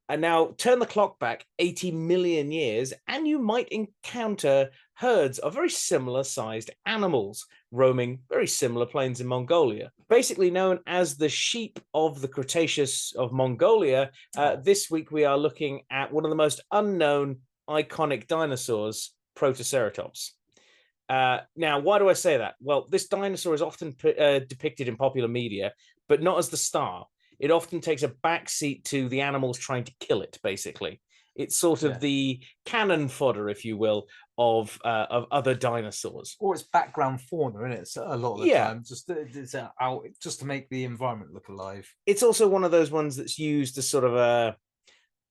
And now turn the clock back 80 million years, and you might encounter herds of very similar sized animals roaming very similar plains in Mongolia. Basically known as the sheep of the Cretaceous of Mongolia, this week we are looking at one of the most unknown iconic dinosaurs, Protoceratops. Now, why do I say that? Well, this dinosaur is often depicted in popular media, but not as the star. It often takes a backseat to the animals trying to kill it, basically. It's sort of the cannon fodder, if you will, of other dinosaurs. Or it's background fauna, isn't it? So a lot of the time, just to make the environment look alive. It's also one of those ones that's used as sort of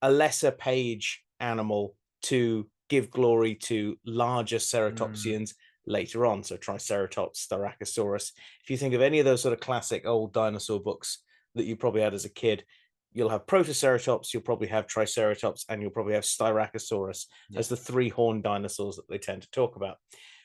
a lesser page animal to give glory to larger ceratopsians later on. So Triceratops, Styracosaurus. If you think of any of those sort of classic old dinosaur books that you probably had as a kid, you'll have Protoceratops, you'll probably have Triceratops, and you'll probably have Styracosaurus as the 3-horned dinosaurs that they tend to talk about.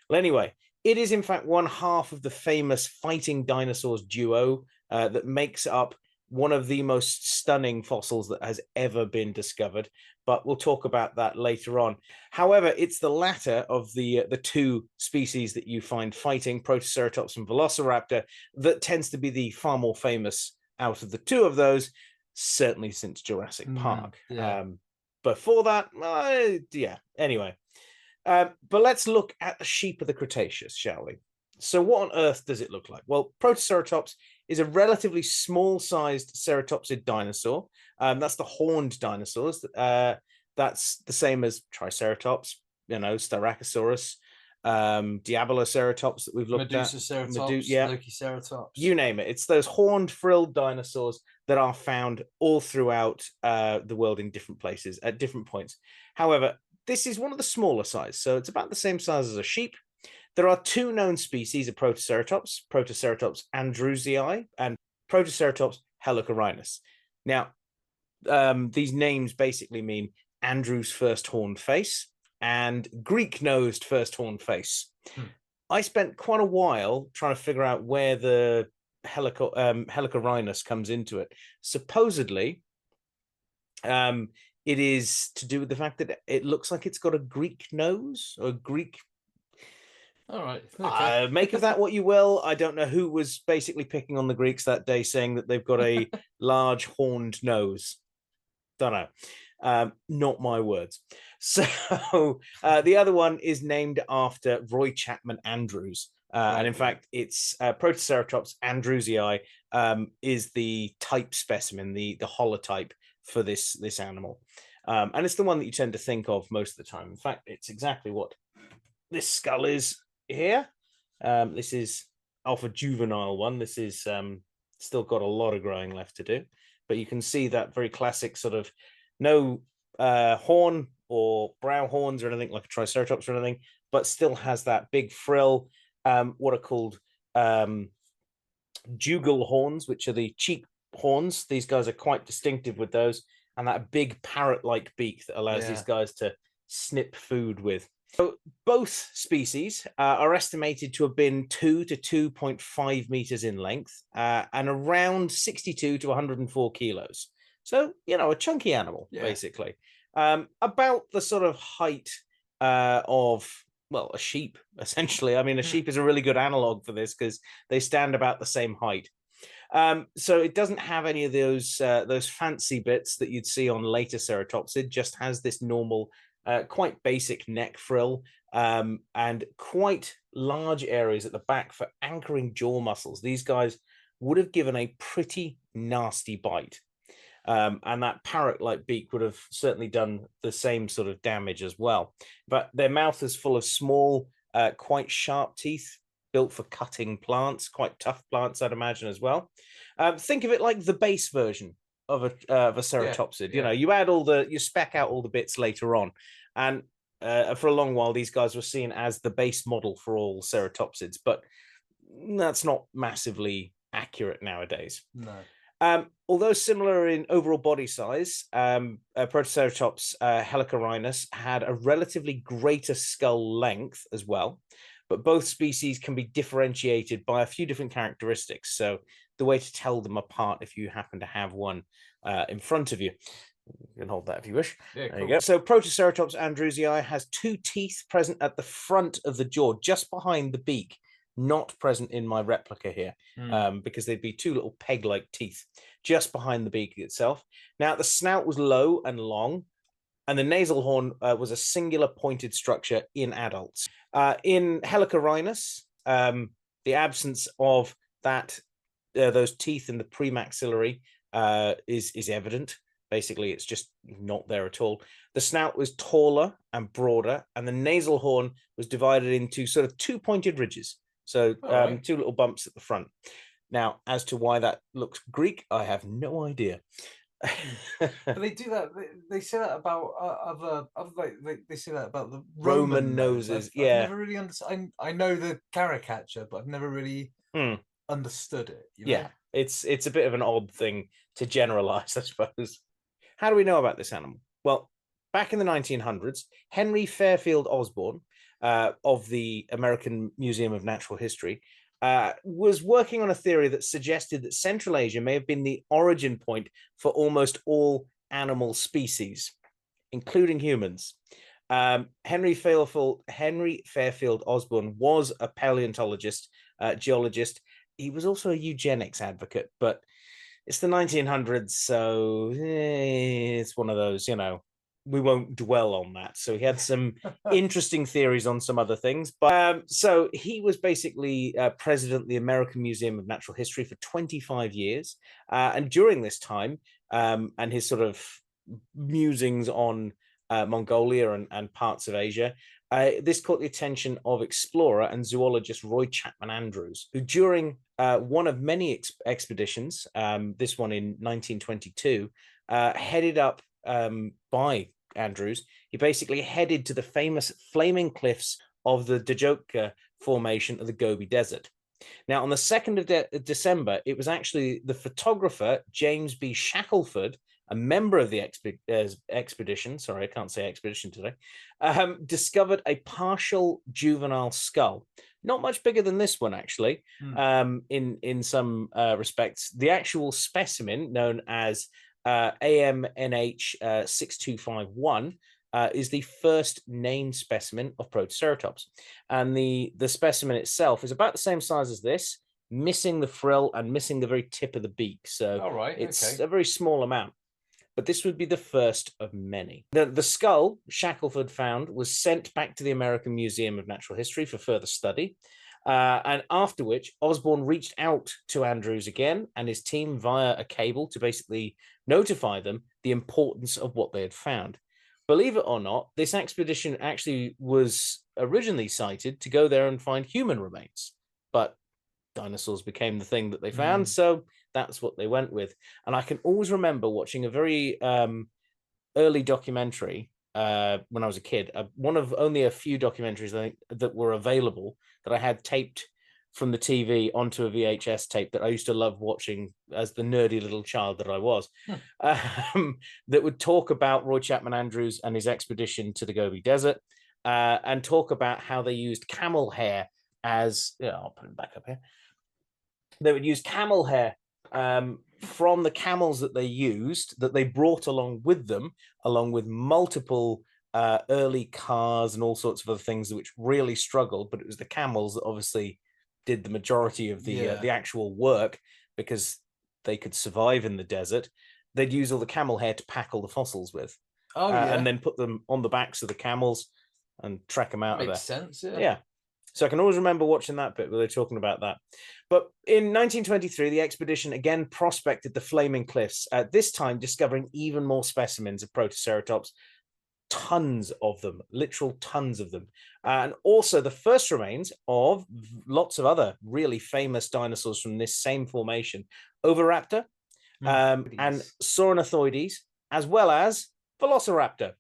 Well, anyway, it is in fact one half of the famous fighting dinosaurs duo that makes up one of the most stunning fossils that has ever been discovered, but we'll talk about that later on. However, it's the latter of the two species that you find fighting, Protoceratops and Velociraptor, that tends to be the far more famous out of the two of those, certainly since Jurassic Park. Before that, anyway. But let's look at the sheep of the Cretaceous, shall we? So what on earth does it look like? Well, Protoceratops is a relatively small-sized ceratopsid dinosaur. That's the horned dinosaurs. That's the same as Triceratops, Styracosaurus. Diaboloceratops that we've looked at. Medusaceratops, Lokiceratops. You name it. It's those horned, frilled dinosaurs that are found all throughout the world in different places at different points. However, this is one of the smaller size, so it's about the same size as a sheep. There are two known species of Protoceratops, Protoceratops andrewsii and Protoceratops helicorinus. Now, these names basically mean Andrew's first horned face and Greek-nosed first horned face. I spent quite a while trying to figure out where the helicorinus comes into it. Supposedly, it is to do with the fact that it looks like it's got a Greek nose or Greek. All right. Okay. Make of that what you will. I don't know who was basically picking on the Greeks that day, saying that they've got a large horned nose. Don't know. Not my words. So the other one is named after Roy Chapman Andrews. And in fact, it's Protoceratops andrewsii is the type specimen, the holotype for this animal. And it's the one that you tend to think of most of the time. In fact, it's exactly what this skull is here. This is off a juvenile one. This is still got a lot of growing left to do. But you can see that very classic sort of no horn or brow horns or anything like a Triceratops or anything, but still has that big frill, what are called jugal horns, which are the cheek horns. These guys are quite distinctive with those, and that big parrot-like beak that allows these guys to snip food with. So both species are estimated to have been 2 to 2.5 meters in length and around 62 to 104 kilos. So, you know, a chunky animal, basically. About the sort of height of, well, a sheep, essentially. I mean, a sheep is a really good analog for this because they stand about the same height. So it doesn't have any of those fancy bits that you'd see on later ceratopsids. It just has this normal, quite basic neck frill and quite large areas at the back for anchoring jaw muscles. These guys would have given a pretty nasty bite. And that parrot-like beak would have certainly done the same sort of damage as well. But their mouth is full of small, quite sharp teeth built for cutting plants, quite tough plants, I'd imagine, as well. Think of it like the base version of a ceratopsid. You know, you spec out all the bits later on. And for a long while, these guys were seen as the base model for all ceratopsids, but that's not massively accurate nowadays. No. Although similar in overall body size, Protoceratops helicorinus had a relatively greater skull length as well, but both species can be differentiated by a few different characteristics. So the way to tell them apart, if you happen to have one in front of you, you can hold that if you wish. Yeah, there you go. So Protoceratops andrewsii has two teeth present at the front of the jaw, just behind the beak, not present in my replica here, because they'd be two little peg-like teeth just behind the beak itself. Now, the snout was low and long, and the nasal horn was a singular pointed structure in adults. In helicorinus, the absence of those teeth in the premaxillary is evident. Basically, it's just not there at all. The snout was taller and broader, and the nasal horn was divided into sort of two pointed ridges. So two little bumps at the front. Now, as to why that looks Greek, I have no idea. But they do that. They say that about other they say that about the Roman noses. I've never really understood. I know the caricature, but I've never really understood it. You know? Yeah, it's a bit of an odd thing to generalize, I suppose. How do we know about this animal? Well, back in the 1900s, Henry Fairfield Osborn of the American Museum of Natural History was working on a theory that suggested that Central Asia may have been the origin point for almost all animal species, including humans. Henry Fairfield Osborn was a paleontologist, geologist. He was also a eugenics advocate, but it's the 1900s, so it's one of those, you know, we won't dwell on that. So he had some interesting theories on some other things. But so he was basically president of the American Museum of Natural History for 25 years. And during this time, and his sort of musings on Mongolia and parts of Asia, This caught the attention of explorer and zoologist Roy Chapman Andrews, who during one of many expeditions, this one in 1922, headed up by Andrews, he basically headed to the famous flaming cliffs of the Dajoka formation of the Gobi Desert. Now, on the 2nd of December, it was actually the photographer James B. Shackelford, a member of the expedition, sorry, I can't say expedition today, discovered a partial juvenile skull. Not much bigger than this one, actually, in some respects. The actual specimen, known as AMNH 6251, is the first named specimen of Protoceratops. And the specimen itself is about the same size as this, missing the frill and missing the very tip of the beak. So it's a very small amount. But this would be the first of many. The skull Shackelford found was sent back to the American Museum of Natural History for further study. And after which, Osborne reached out to Andrews again and his team via a cable to basically notify them the importance of what they had found. Believe it or not, this expedition actually was originally cited to go there and find human remains. But dinosaurs became the thing that they found, so that's what they went with. And I can always remember watching a very early documentary when I was a kid, one of only a few documentaries I think that were available that I had taped from the TV onto a VHS tape that I used to love watching as the nerdy little child that I was, that would talk about Roy Chapman Andrews and his expedition to the Gobi Desert, and talk about how they used camel hair as, I'll put him back up here. They would use camel hair from the camels that they used, that they brought along with them, along with multiple early cars and all sorts of other things which really struggled. But it was the camels that obviously did the majority of the actual work because they could survive in the desert. They'd use all the camel hair to pack all the fossils with, and then put them on the backs of the camels and track them out of there. Makes sense, yeah. So I can always remember watching that bit where they're talking about that. But in 1923, the expedition again prospected the Flaming Cliffs, at this time discovering even more specimens of Protoceratops, tons of them, literal tons of them. And also the first remains of lots of other really famous dinosaurs from this same formation, Oviraptor and Sauronathoides, as well as Velociraptor.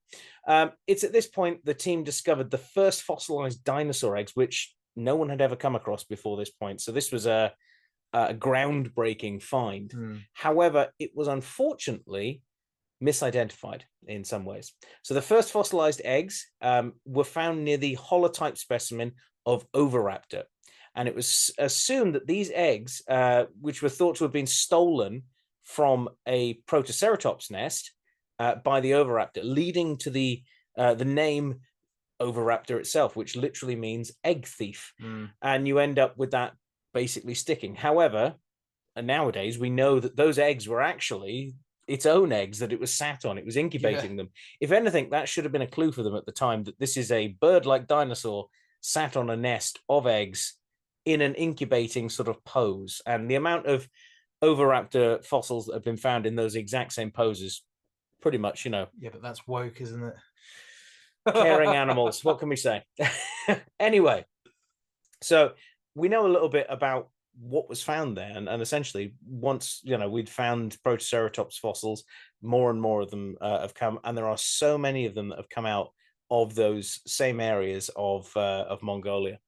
It's at this point the team discovered the first fossilized dinosaur eggs, which no one had ever come across before this point. So this was a groundbreaking find. However, it was unfortunately misidentified in some ways. So the first fossilized eggs were found near the holotype specimen of Oviraptor. And it was assumed that these eggs, which were thought to have been stolen from a Protoceratops nest, by the Oviraptor, leading to the name Oviraptor itself, which literally means egg thief. And you end up with that basically sticking. However, nowadays we know that those eggs were actually its own eggs that it was sat on. It was incubating them. If anything, that should have been a clue for them at the time, that this is a bird-like dinosaur sat on a nest of eggs in an incubating sort of pose. And the amount of Oviraptor fossils that have been found in those exact same poses, pretty much, Yeah, but that's woke, isn't it? Caring animals. What can we say? Anyway, so we know a little bit about what was found there. And essentially, once, we'd found Protoceratops fossils, more and more of them have come. And there are so many of them that have come out of those same areas of Mongolia.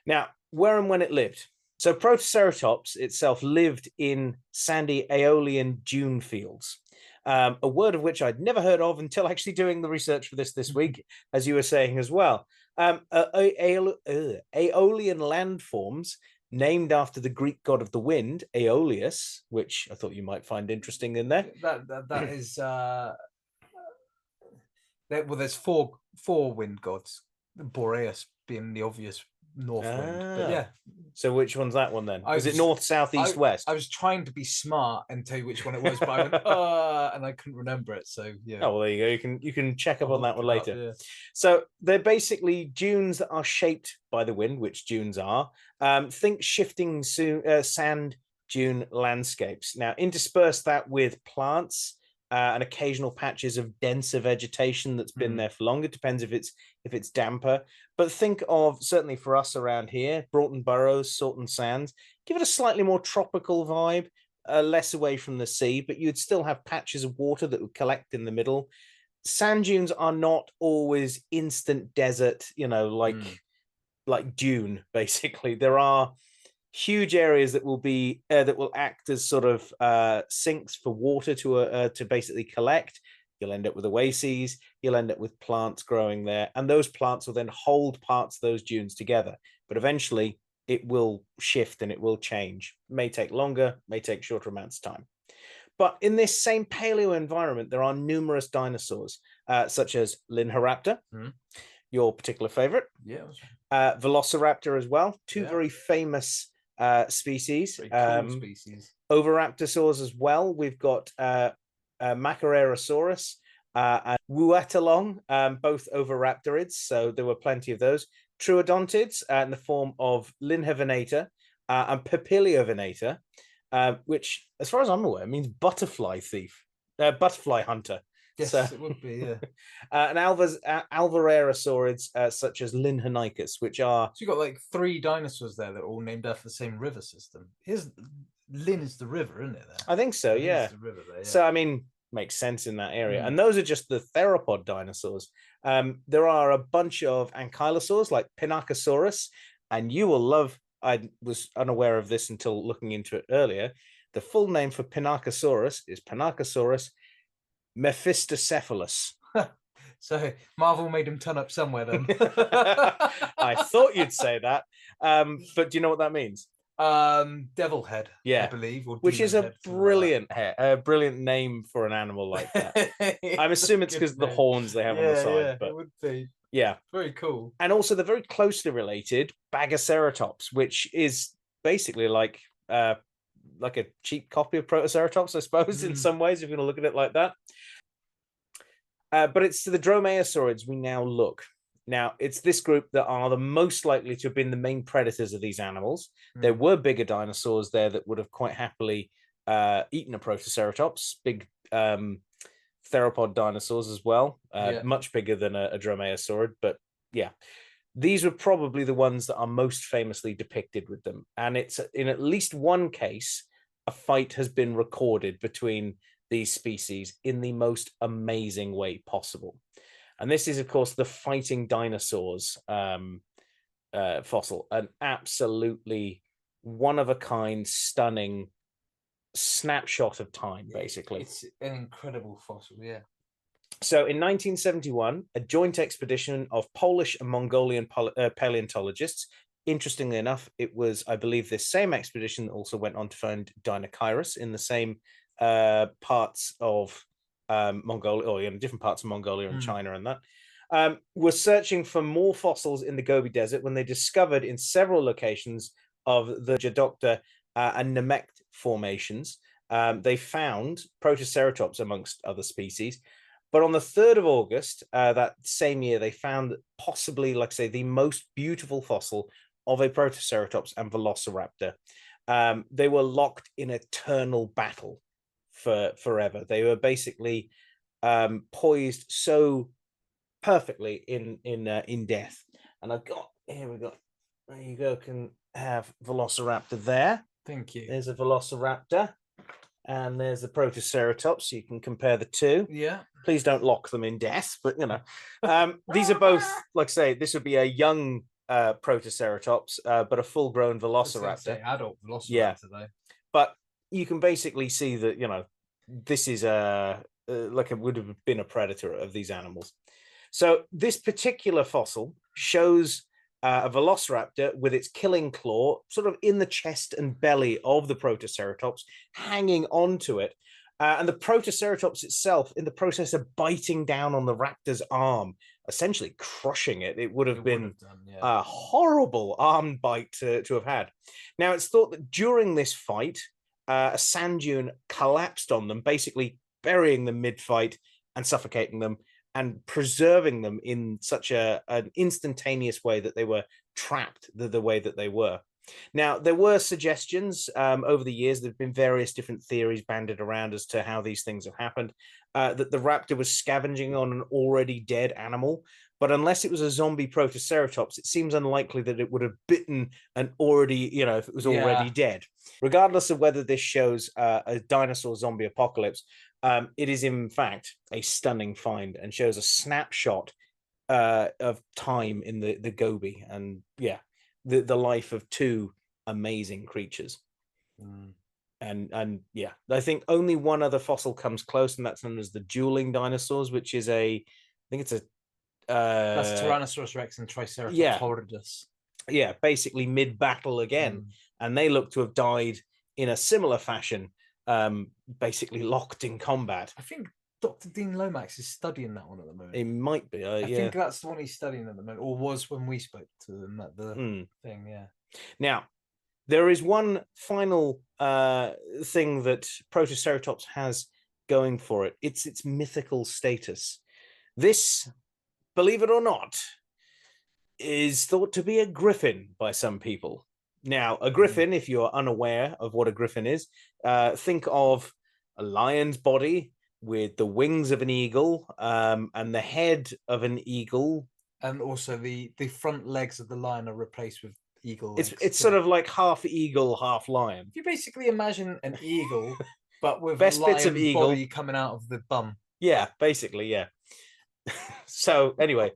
Now, where and when it lived. So Protoceratops itself lived in sandy Aeolian dune fields. A word of which I'd never heard of until actually doing the research for this week, as you were saying as well. Aeolian landforms named after the Greek god of the wind, Aeolus, which I thought you might find interesting in there. That is there's four wind gods, Boreas being the obvious north wind. But yeah. So which one's that one then? Was it north, south, east, west? I was trying to be smart and tell you which one it was, but I went, and I couldn't remember it. So yeah. Oh, well, there you go. You can check up on that one later. So they're basically dunes that are shaped by the wind, which dunes are. Think shifting sand dune landscapes. Now, intersperse that with plants and occasional patches of denser vegetation that's been there for longer. Depends if it's damper. But think of, certainly for us around here, Broughton Burrows, Salton Sands, give it a slightly more tropical vibe, less away from the sea, but you'd still have patches of water that would collect in the middle. Sand dunes are not always instant desert, like dune, basically. There are huge areas that will be that will act as sort of sinks for water to basically collect. You'll end up with oases, you'll end up with plants growing there, and those plants will then hold parts of those dunes together. But eventually it will shift and it will change. It may take longer, may take shorter amounts of time. But in this same paleo environment, there are numerous dinosaurs, such as Linharaptor, your particular favorite. Yeah. Velociraptor as well. Two very famous species. Very cool species. Oviraptorosaurs as well. We've got Macarosaurus and Wuatalong, both oviraptorids. So there were plenty of those. Troodontids in the form of Linhavenator and Papiliovenator, which, as far as I'm aware, means butterfly thief, butterfly hunter. Yes, so, it would be, yeah. And Alvarerasaurids, such as Linhanicus, which are... So you've got like 3 dinosaurs there that are all named after the same river system. Lynn is the river, isn't it? There? I think so, yeah. The river there, yeah. So, I mean, makes sense in that area. And those are just the theropod dinosaurs. There are a bunch of ankylosaurs, like Pinacosaurus, and you will love... I was unaware of this until looking into it earlier. The full name for Pinacosaurus is Pinacosaurus Mephistocephalus. So Marvel made him turn up somewhere then. I thought you'd say that. But do you know what that means? Devil head, I believe. Or which is a brilliant brilliant name for an animal like that. I'm assuming it's because of the horns they have on the side. But it would be. Yeah. Very cool. And also the very closely related Bagaceratops, which is basically like a cheap copy of Protoceratops, I suppose, in some ways, if you're going to look at it like that. But it's to the Dromaeosaurids we now look. Now, it's this group that are the most likely to have been the main predators of these animals. There were bigger dinosaurs there that would have quite happily eaten a Protoceratops, big theropod dinosaurs as well, much bigger than a Dromaeosaurid. But yeah, these were probably the ones that are most famously depicted with them. And it's in at least one case, a fight has been recorded between these species in the most amazing way possible. And this is, of course, the fighting dinosaurs fossil, an absolutely one-of-a-kind, stunning snapshot of time, basically. It's an incredible fossil, yeah. So in 1971, a joint expedition of Polish and Mongolian paleontologists, interestingly enough, it was, I believe, this same expedition that also went on to find Dinocheirus in the same parts of Mongolia, or in different parts of Mongolia and China and that, were searching for more fossils in the Gobi Desert when they discovered in several locations of the Jadokta and Namek formations, they found Protoceratops amongst other species. But on the 3rd of August, that same year, they found possibly, like I say, the most beautiful fossil of a Protoceratops and Velociraptor. They were locked in eternal battle for forever. They were basically poised so perfectly in death. And I've got, here we go, there you go, can have Velociraptor there. Thank you. There's a Velociraptor. And there's the Protoceratops, so you can compare the two. Yeah. Please don't lock them in death, but you know, these are both, like I say, this would be a young Protoceratops, but a full-grown Velociraptor. Adult Velociraptor, though. But you can basically see that, you know, this is like it would have been a predator of these animals. So this particular fossil shows a Velociraptor with its killing claw sort of in the chest and belly of the Protoceratops, hanging onto it. And the Protoceratops itself, in the process of biting down on the raptor's arm, essentially crushing it. It would have been a horrible arm bite to have had. Now, it's thought that during this fight, a sand dune collapsed on them, basically burying them mid-fight and suffocating them, and preserving them in such an instantaneous way that they were trapped the way that they were. Now, there were suggestions over the years. There have been various different theories banded around as to how these things have happened. That the raptor was scavenging on an already dead animal. But unless it was a zombie Protoceratops, it seems unlikely that it would have bitten an already, if it was already dead. Regardless of whether this shows a dinosaur zombie apocalypse, it is in fact a stunning find and shows a snapshot of time in the Gobi, and the life of two amazing creatures. And I think only one other fossil comes close, and that's known as the Duelling Dinosaurs, which is that's Tyrannosaurus Rex and Triceratops horridus. Yeah, basically mid-battle again, and they look to have died in a similar fashion, basically locked in combat. I think Dr. Dean Lomax is studying that one at the moment. It might be. I think that's the one he's studying at the moment, or was when we spoke to him at the thing. Yeah. Now, there is one final thing that Protoceratops has going for it. It's its mythical status. This, believe it or not, is thought to be a griffin by some people. Now, a griffin, if you're unaware of what a griffin is, think of a lion's body with the wings of an eagle and the head of an eagle. And also the front legs of the lion are replaced with eagle legs. It's sort of like half eagle, half lion. You basically imagine an eagle, but with best a lion bits of eagle body coming out of the bum. Yeah, basically, yeah. So anyway,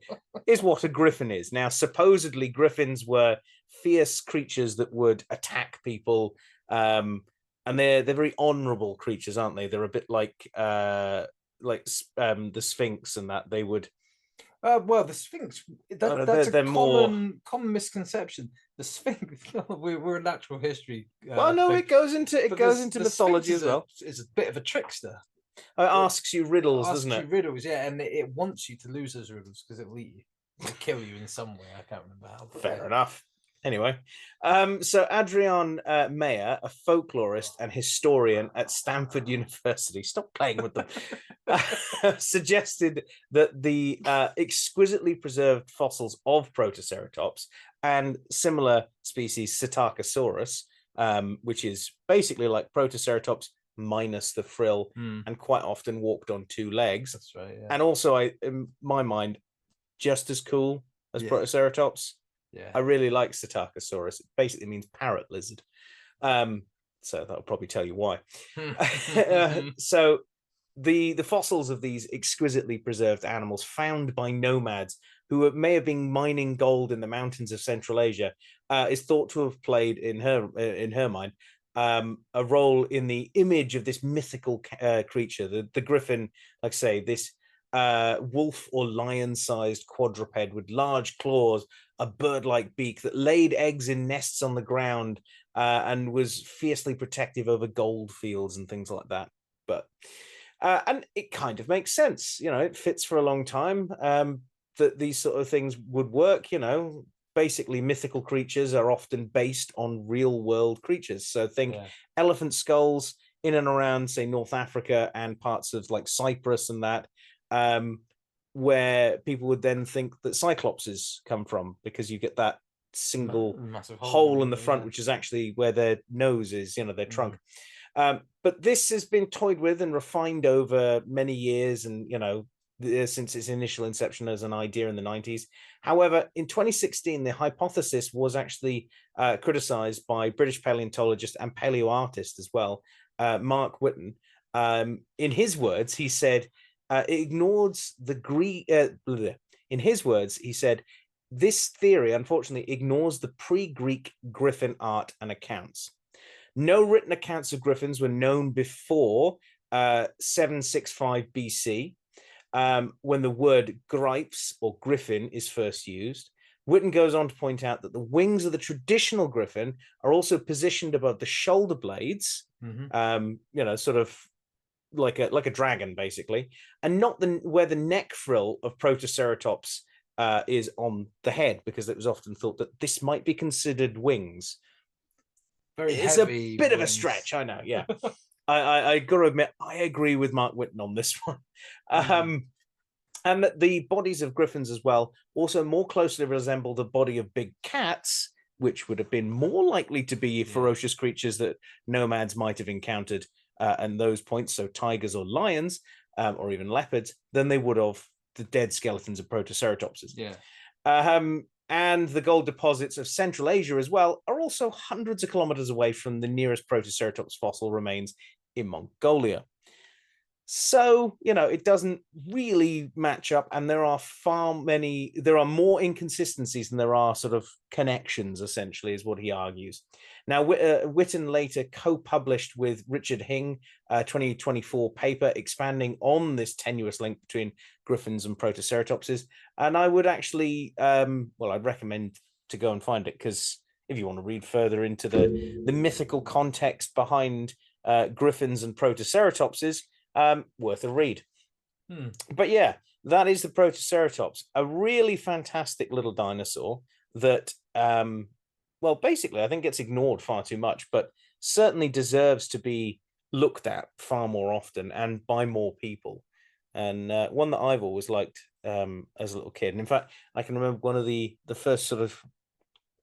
is what a griffin is. Now, supposedly griffins were fierce creatures that would attack people, and they're very honorable creatures, aren't they? They're a bit like the Sphinx, and that they would. Well, the Sphinx, that's a common misconception. The Sphinx, we're a natural history. Well, no, it goes into mythology as well. It's a bit of a trickster. It asks you riddles, doesn't it? Riddles, yeah, and it wants you to lose those riddles because it will eat you. It'll kill you in some way. I can't remember how. Fair enough. Anyway, so Adrian Mayer, a folklorist and historian at Stanford University, stop playing with them, suggested that the exquisitely preserved fossils of Protoceratops and similar species Psittacosaurus, which is basically like Protoceratops minus the frill and quite often walked on two legs. That's right. Yeah. And also, in my mind, just as cool as Protoceratops. Yeah, I really like Psittacosaurus. It basically means parrot lizard. So that'll probably tell you why. So the fossils of these exquisitely preserved animals found by nomads who may have been mining gold in the mountains of Central Asia is thought to have played in her mind a role in the image of this mythical creature, the griffin, like I say, this wolf or lion-sized quadruped with large claws, a bird-like beak that laid eggs in nests on the ground and was fiercely protective over gold fields and things like that. But and it kind of makes sense, it fits for a long time that these sort of things would work. Basically mythical creatures are often based on real world creatures. So think elephant skulls in and around, say, North Africa and parts of like Cyprus and that, where people would then think that cyclopses come from, because you get that single massive hole in the front, which is actually where their nose is, their trunk. But this has been toyed with and refined over many years, and since its initial inception as an idea in the 90s. However, in 2016, the hypothesis was actually criticized by British paleontologist and paleoartist as well, Mark Whitten. In his words, he said, it ignores the Greek. In his words, he said, this theory, unfortunately, ignores the pre-Greek griffin art and accounts. No written accounts of griffins were known before 765 BC, when the word gripes or griffin is first used. Whitten goes on to point out that the wings of the traditional griffin are also positioned above the shoulder blades, sort of like a dragon, basically, and not where the neck frill of Protoceratops is on the head, because it was often thought that this might be considered wings. It's a bit wings. Of a stretch, I know. Yeah, I got to admit, I agree with Mark Whitten on this one. And that the bodies of griffins as well also more closely resemble the body of big cats which would have been more likely to be ferocious creatures that nomads might have encountered at those points, so tigers or lions, or even leopards, than they would have the dead skeletons of Protoceratopses. And the gold deposits of Central Asia as well are also hundreds of kilometers away from the nearest Protoceratops fossil remains in Mongolia. So, it doesn't really match up, and there are more inconsistencies than there are sort of connections, essentially, is what he argues. Now, Witten later co-published with Richard Hing a 2024 paper expanding on this tenuous link between griffins and Protoceratopses, and I would actually, I'd recommend to go and find it, because if you want to read further into the mythical context behind griffins and Protoceratopses, worth a read. But yeah, that is the Protoceratops, a really fantastic little dinosaur that, basically I think gets ignored far too much, but certainly deserves to be looked at far more often and by more people. And one that I've always liked as a little kid. And in fact, I can remember one of the first sort of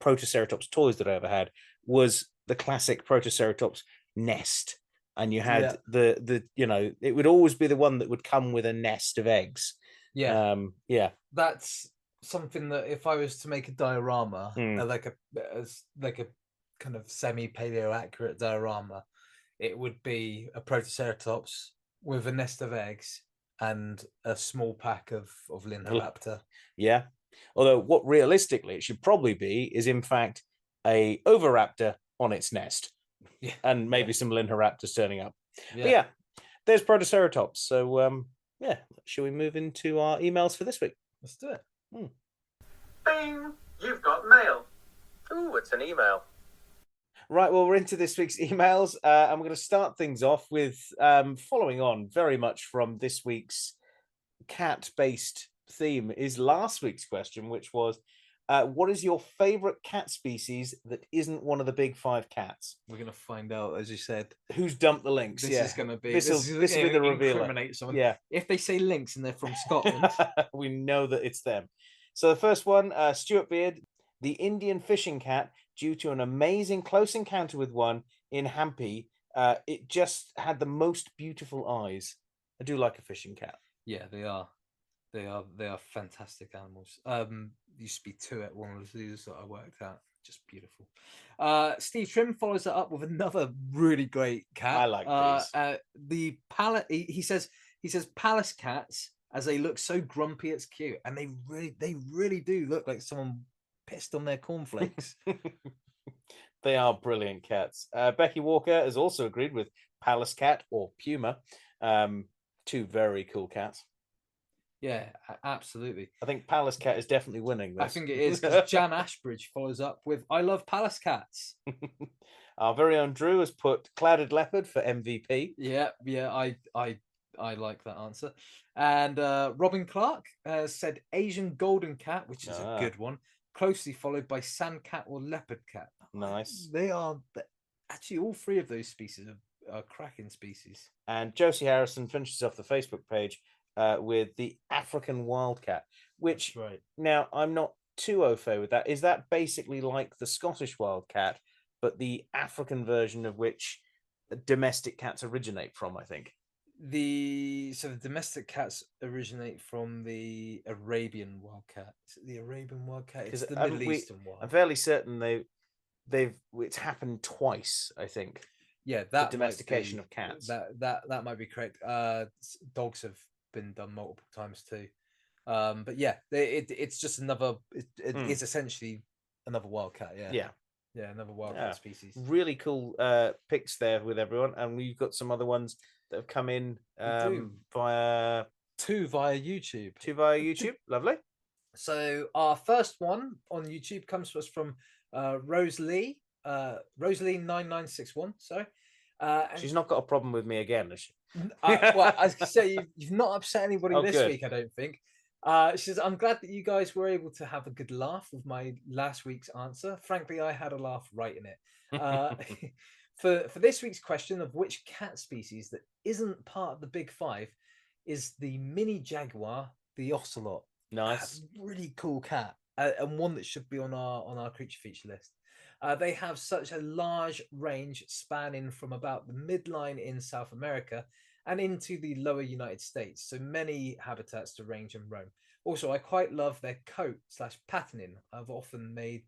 Protoceratops toys that I ever had was the classic Protoceratops nest. And you had it would always be the one that would come with a nest of eggs. That's something that if I was to make a diorama, like a kind of semi-paleo accurate diorama, it would be a Protoceratops with a nest of eggs and a small pack of Linhoraptor. Yeah. Although what realistically it should probably be is in fact a Oviraptor on its nest. And maybe some Linhoraptors turning up. But there's Protoceratops. So shall we move into our emails for this week? Let's do it. Bing! You've got mail. Ooh, it's an email. Right, well, we're into this week's emails. And we're going to start things off with following on very much from this week's cat-based theme is last week's question, which was, what is your favorite cat species that isn't one of the big 5 cats? We're going to find out, as you said. Who's dumped the lynx? This is going to be... This will be the reveal. If they say lynx and they're from Scotland... we know that it's them. So the first one, Stuart Beard, the Indian fishing cat, due to an amazing close encounter with one in Hampi, it just had the most beautiful eyes. I do like a fishing cat. Yeah, they are. They are fantastic animals. Used to be 2 at one of the zoos that I worked at. Just beautiful. Steve Trim follows that up with another really great cat. I like these. He says palace cats, as they look so grumpy, it's cute, and they really do look like someone pissed on their cornflakes. They are brilliant cats. Becky Walker has also agreed with Palace Cat or Puma. 2 very cool cats. Yeah, absolutely. I think Palace Cat is definitely winning this. I think it is, because Jan Ashbridge follows up with I love Palace Cats. Our very own Drew has put Clouded Leopard for MVP. Yeah, I like that answer. And Robin Clark said Asian Golden Cat, which is a good one, closely followed by Sand Cat or Leopard Cat. Nice. They are actually all 3 of those species are cracking species. And Josie Harrison finishes off the Facebook page with the African wildcat, which now I'm not too au fait with that. Is that basically like the Scottish wildcat, but the African version of which domestic cats originate from? I think the domestic cats originate from the Arabian wildcat. Is it the Arabian wildcat? It's the Middle Eastern one. I'm fairly certain it's happened twice. I think. Yeah, that the domestication of cats. That might be correct. Dogs have been done multiple times too, but yeah, it's just another. It's essentially another wildcat. Yeah, another wildcat species. Really cool pics there with everyone, and we've got some other ones that have come in via YouTube. Lovely. So our first one on YouTube comes to us from Rosalie 9961. Sorry. She's not got a problem with me again, has she? Well, I was going to say, you've not upset anybody this week, I don't think. She says, I'm glad that you guys were able to have a good laugh with my last week's answer. Frankly, I had a laugh writing it. For this week's question of which cat species that isn't part of the big 5 is the mini jaguar, the ocelot. Nice. Really cool cat, and one that should be on our creature feature list. They have such a large range spanning from about the midline in South America and into the lower United States, so many habitats to range and roam. Also, I quite love their coat/patterning. I've often made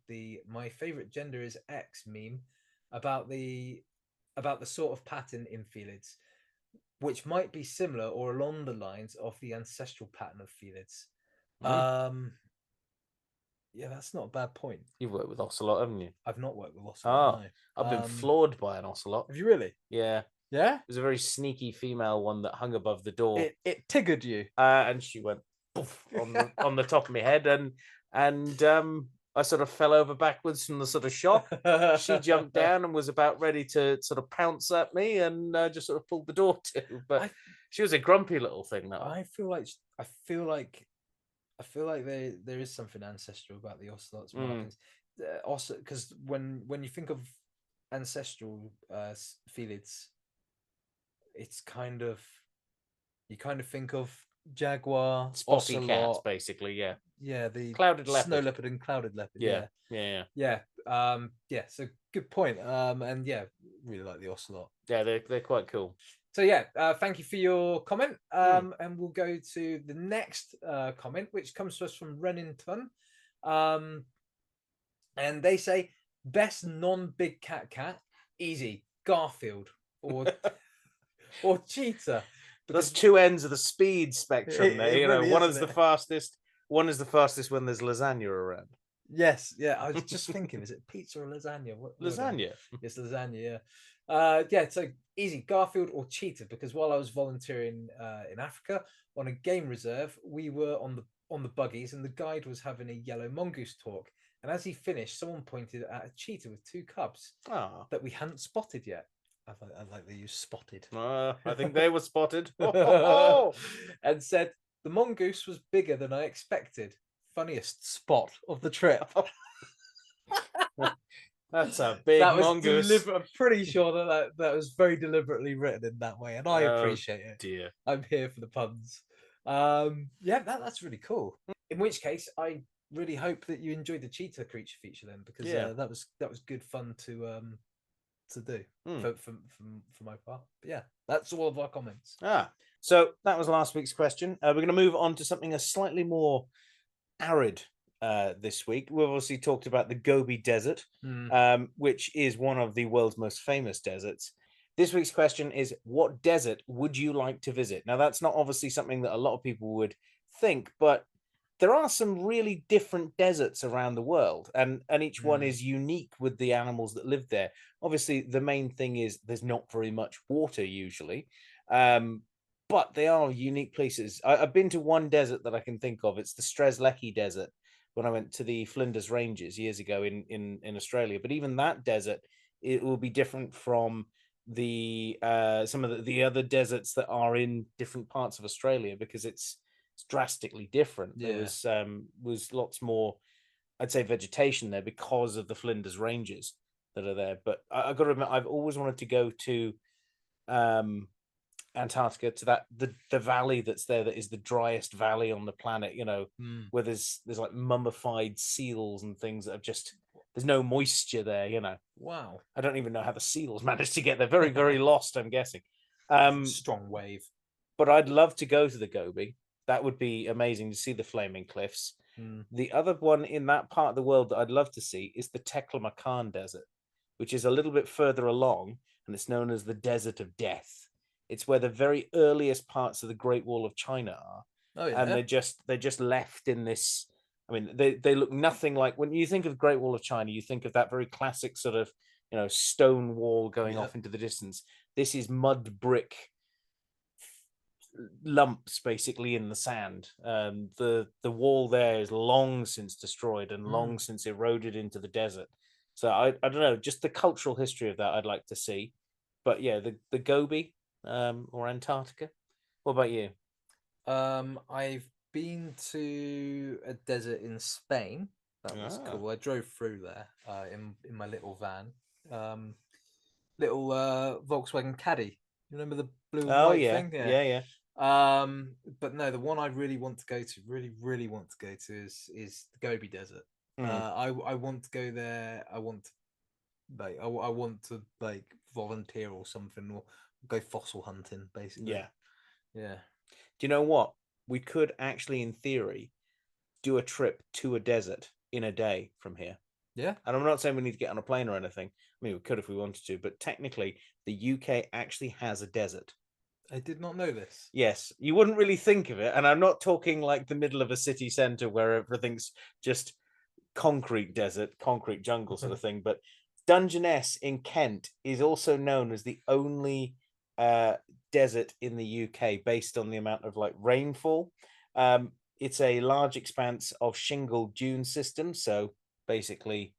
my favorite gender is X meme about the sort of pattern in felids, which might be similar or along the lines of the ancestral pattern of felids. Yeah, that's not a bad point. You've worked with ocelot, haven't you? I've not worked with ocelot. Oh, No. I've been floored by an ocelot. Have you really? Yeah. Yeah? It was a very sneaky female one that hung above the door. It tiggered you. And she went poof on the top of my head, and I sort of fell over backwards from the sort of shock. She jumped down and was about ready to sort of pounce at me, and just sort of pulled the door to. But she was a grumpy little thing. Though I feel like there is something ancestral about the ocelots, because when you think of ancestral felids, it's you kind of think of jaguar, spotty ocelot, cats, basically. Yeah, the clouded leopard, snow leopard, and clouded leopard. Yeah. So good point. And yeah, really like the ocelot. Yeah, they're quite cool. So yeah, thank you for your comment. And we'll go to the next comment, which comes to us from Renington. And they say, best non-big cat, easy, Garfield or or cheetah. That's two ends of the speed spectrum there. Really one is the fastest, one is the fastest when there's lasagna around. Yes, yeah. I was just thinking, is it pizza or lasagna? Lasagna. It's lasagna, yeah. So easy, Garfield or cheetah, because while I was volunteering in Africa on a game reserve, we were on the buggies, and the guide was having a yellow mongoose talk. And as he finished, someone pointed at a cheetah with two cubs that we hadn't spotted yet. I like they use spotted. I think they were spotted. And said, the mongoose was bigger than I expected. Funniest spot of the trip. That's a big mongoose. I'm pretty sure that was very deliberately written in that way, and I appreciate it. Dear. I'm here for the puns. Yeah, that's really cool. In which case, I really hope that you enjoyed the cheetah creature feature then, because that was good fun to do for my part. But yeah, that's all of our comments. So that was last week's question. We're going to move on to something a slightly more arid this week. We've obviously talked about the Gobi Desert, which is one of the world's most famous deserts. This week's question is, what desert would you like to visit? Now, that's not obviously something that a lot of people would think, but there are some really different deserts around the world, and each one is unique with the animals that live there. Obviously, the main thing is there's not very much water usually, but they are unique places. I've been to one desert that I can think of. It's the Strzelecki Desert when I went to the Flinders Ranges years ago in Australia. But even that desert, it will be different from the some of the other deserts that are in different parts of Australia, because it's drastically different. There was lots more, I'd say, vegetation there because of the Flinders Ranges that are there. But I've got to admit, I've always wanted to go to Antarctica, to the valley that's there, that is the driest valley on the planet, where there's like mummified seals and things that have just, there's no moisture there, Wow. I don't even know how the seals managed to get there. Very, very lost, I'm guessing. Strong wave. But I'd love to go to the Gobi. That would be amazing to see the flaming cliffs. The other one in that part of the world that I'd love to see is the Taklamakan Desert, which is a little bit further along, and it's known as the Desert of Death. It's where the very earliest parts of the Great Wall of China are. Oh, yeah. And they're just left in this. I mean, they look nothing like, when you think of Great Wall of China, you think of that very classic sort of, stone wall going off into the distance. This is mud brick lumps basically in the sand. The wall there is long since destroyed and long since eroded into the desert. So I don't know, just the cultural history of that I'd like to see. But yeah, the Gobi or Antarctica. What about you? I've been to a desert in Spain. That was cool. I drove through there in my little van, little Volkswagen Caddy. You remember the blue and white thing? Yeah. But no, the one I really want to go to, really want to go to is the Gobi Desert. I want to go there. I want to Like I want to like volunteer or something, or go fossil hunting, basically. Yeah. Yeah. Do you know what? We could actually, in theory, do a trip to a desert in a day from here. Yeah. And I'm not saying we need to get on a plane or anything. I mean, we could if we wanted to, but technically, the UK actually has a desert. I did not know this. Yes, you wouldn't really think of it. And I'm not talking like the middle of a city centre where everything's just concrete desert, concrete jungle sort of thing. But Dungeness in Kent is also known as the only desert in the UK based on the amount of like rainfall. It's a large expanse of shingle dune system. So basically,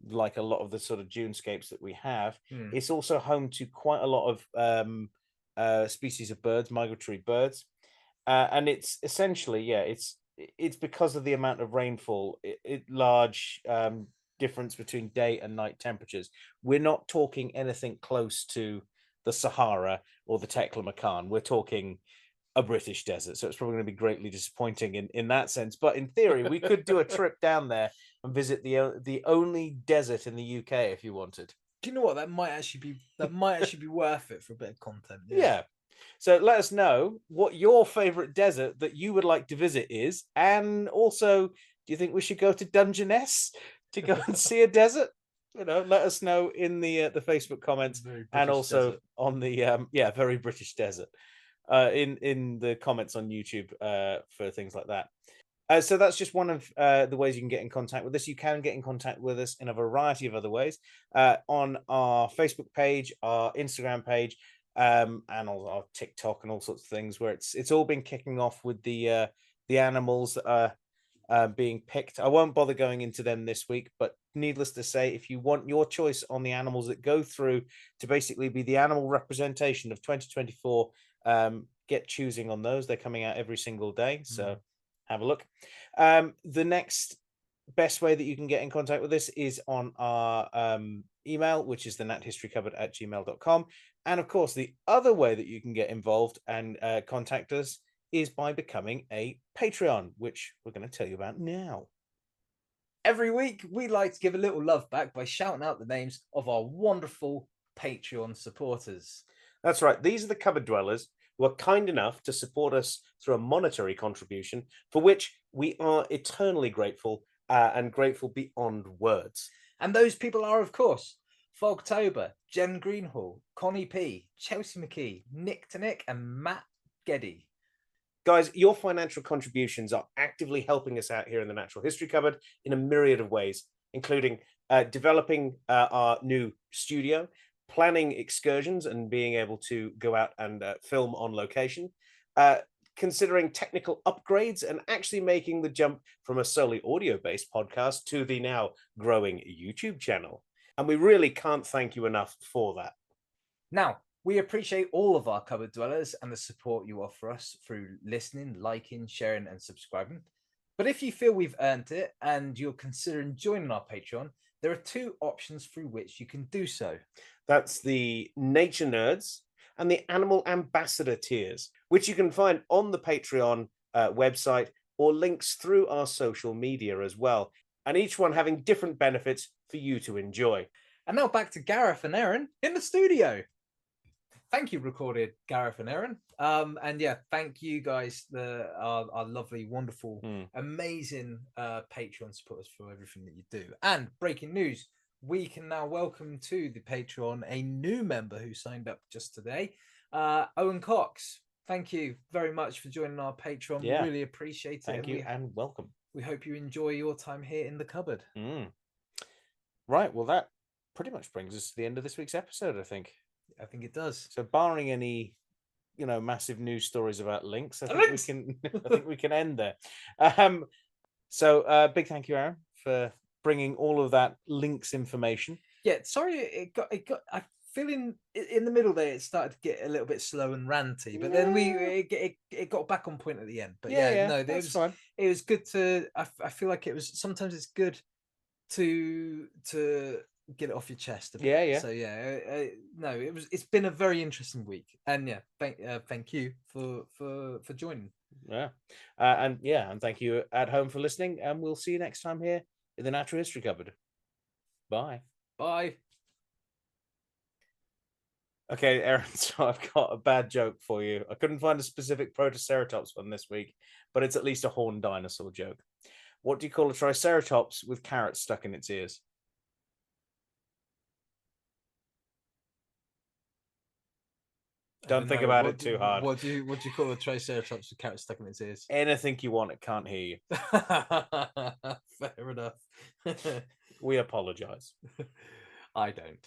like a lot of the sort of dunescapes that we have, it's also home to quite a lot of species of birds, migratory birds. And it's essentially, yeah, it's because of the amount of rainfall, large difference between day and night temperatures. We're not talking anything close to the Sahara or the Taklamakan. We're talking a British desert, so it's probably going to be greatly disappointing in that sense. But in theory, we could do a trip down there and visit the only desert in the UK if you wanted. Do you know what? That might actually be worth it for a bit of content. Yeah. So let us know what your favorite desert that you would like to visit is, and also, do you think we should go to Dungeness to go and see a desert? You know, let us know in the Facebook comments, and also desert. On the very British desert. In the comments on YouTube for things like that. So that's just one of the ways you can get in contact with us. You can get in contact with us in a variety of other ways on our Facebook page, our Instagram page, and our TikTok and all sorts of things. Where it's all been kicking off with the animals that are being picked. I won't bother going into them this week, but needless to say, if you want your choice on the animals that go through to basically be the animal representation of 2024. Get choosing on those. They're coming out every single day, so have a look. The next best way that you can get in contact with us is on our email, which is thenathistorykcupboard@gmail.com. And of course, the other way that you can get involved and contact us is by becoming a Patreon, which we're going to tell you about now. Every week, we like to give a little love back by shouting out the names of our wonderful Patreon supporters. That's right. These are the cupboard dwellers who are kind enough to support us through a monetary contribution, for which we are eternally grateful and grateful beyond words. And those people are, of course, Fogtober, Jen Greenhall, Connie P, Chelsea McKee, Nick to Nick, and Matt Geddy. Guys, your financial contributions are actively helping us out here in the Natural History Cupboard in a myriad of ways, including developing our new studio, planning excursions and being able to go out and film on location, considering technical upgrades and actually making the jump from a solely audio-based podcast to the now growing YouTube channel. And we really can't thank you enough for that. Now, we appreciate all of our cupboard dwellers and the support you offer us through listening, liking, sharing, and subscribing. But if you feel we've earned it and you're considering joining our Patreon, there are two options through which you can do so. That's the Nature Nerds and the Animal Ambassador tiers, which you can find on the Patreon website or links through our social media as well. And each one having different benefits for you to enjoy. And now back to Gareth and Erin in the studio. Thank you, recorded Gareth and Erin. And yeah, thank you guys, our lovely, wonderful, amazing Patreon supporters for everything that you do. And breaking news, we can now welcome to the Patreon a new member who signed up just today, Owen Cox. Thank you very much for joining our Patreon. Yeah. We really appreciate it. Thank you and welcome. We hope you enjoy your time here in the cupboard. Right, well, that pretty much brings us to the end of this week's episode, I think. I think it does. So barring any, massive news stories about lynx, I think we can end there. So big thank you, Aaron, for bringing all of that lynx information. Yeah, sorry, it got. I feel in the middle there, it started to get a little bit slow and ranty, but then it got back on point at the end. But it was fine. It was good to. I feel like it was. Sometimes it's good to get it off your chest a bit. So it's been a very interesting week, and thank you for joining. And thank you at home for listening, and we'll see you next time here in the Natural History Cupboard. Bye. Okay, Aaron, so I've got a bad joke for you. I couldn't find a specific Protoceratops one this week, but it's at least a horned dinosaur joke. What do you call a Triceratops with carrots stuck in its ears? Don't think about it too hard. What do you call a Triceratops with carrots stuck in its ears? Anything you want, it can't hear you. Fair enough. We apologize. I don't.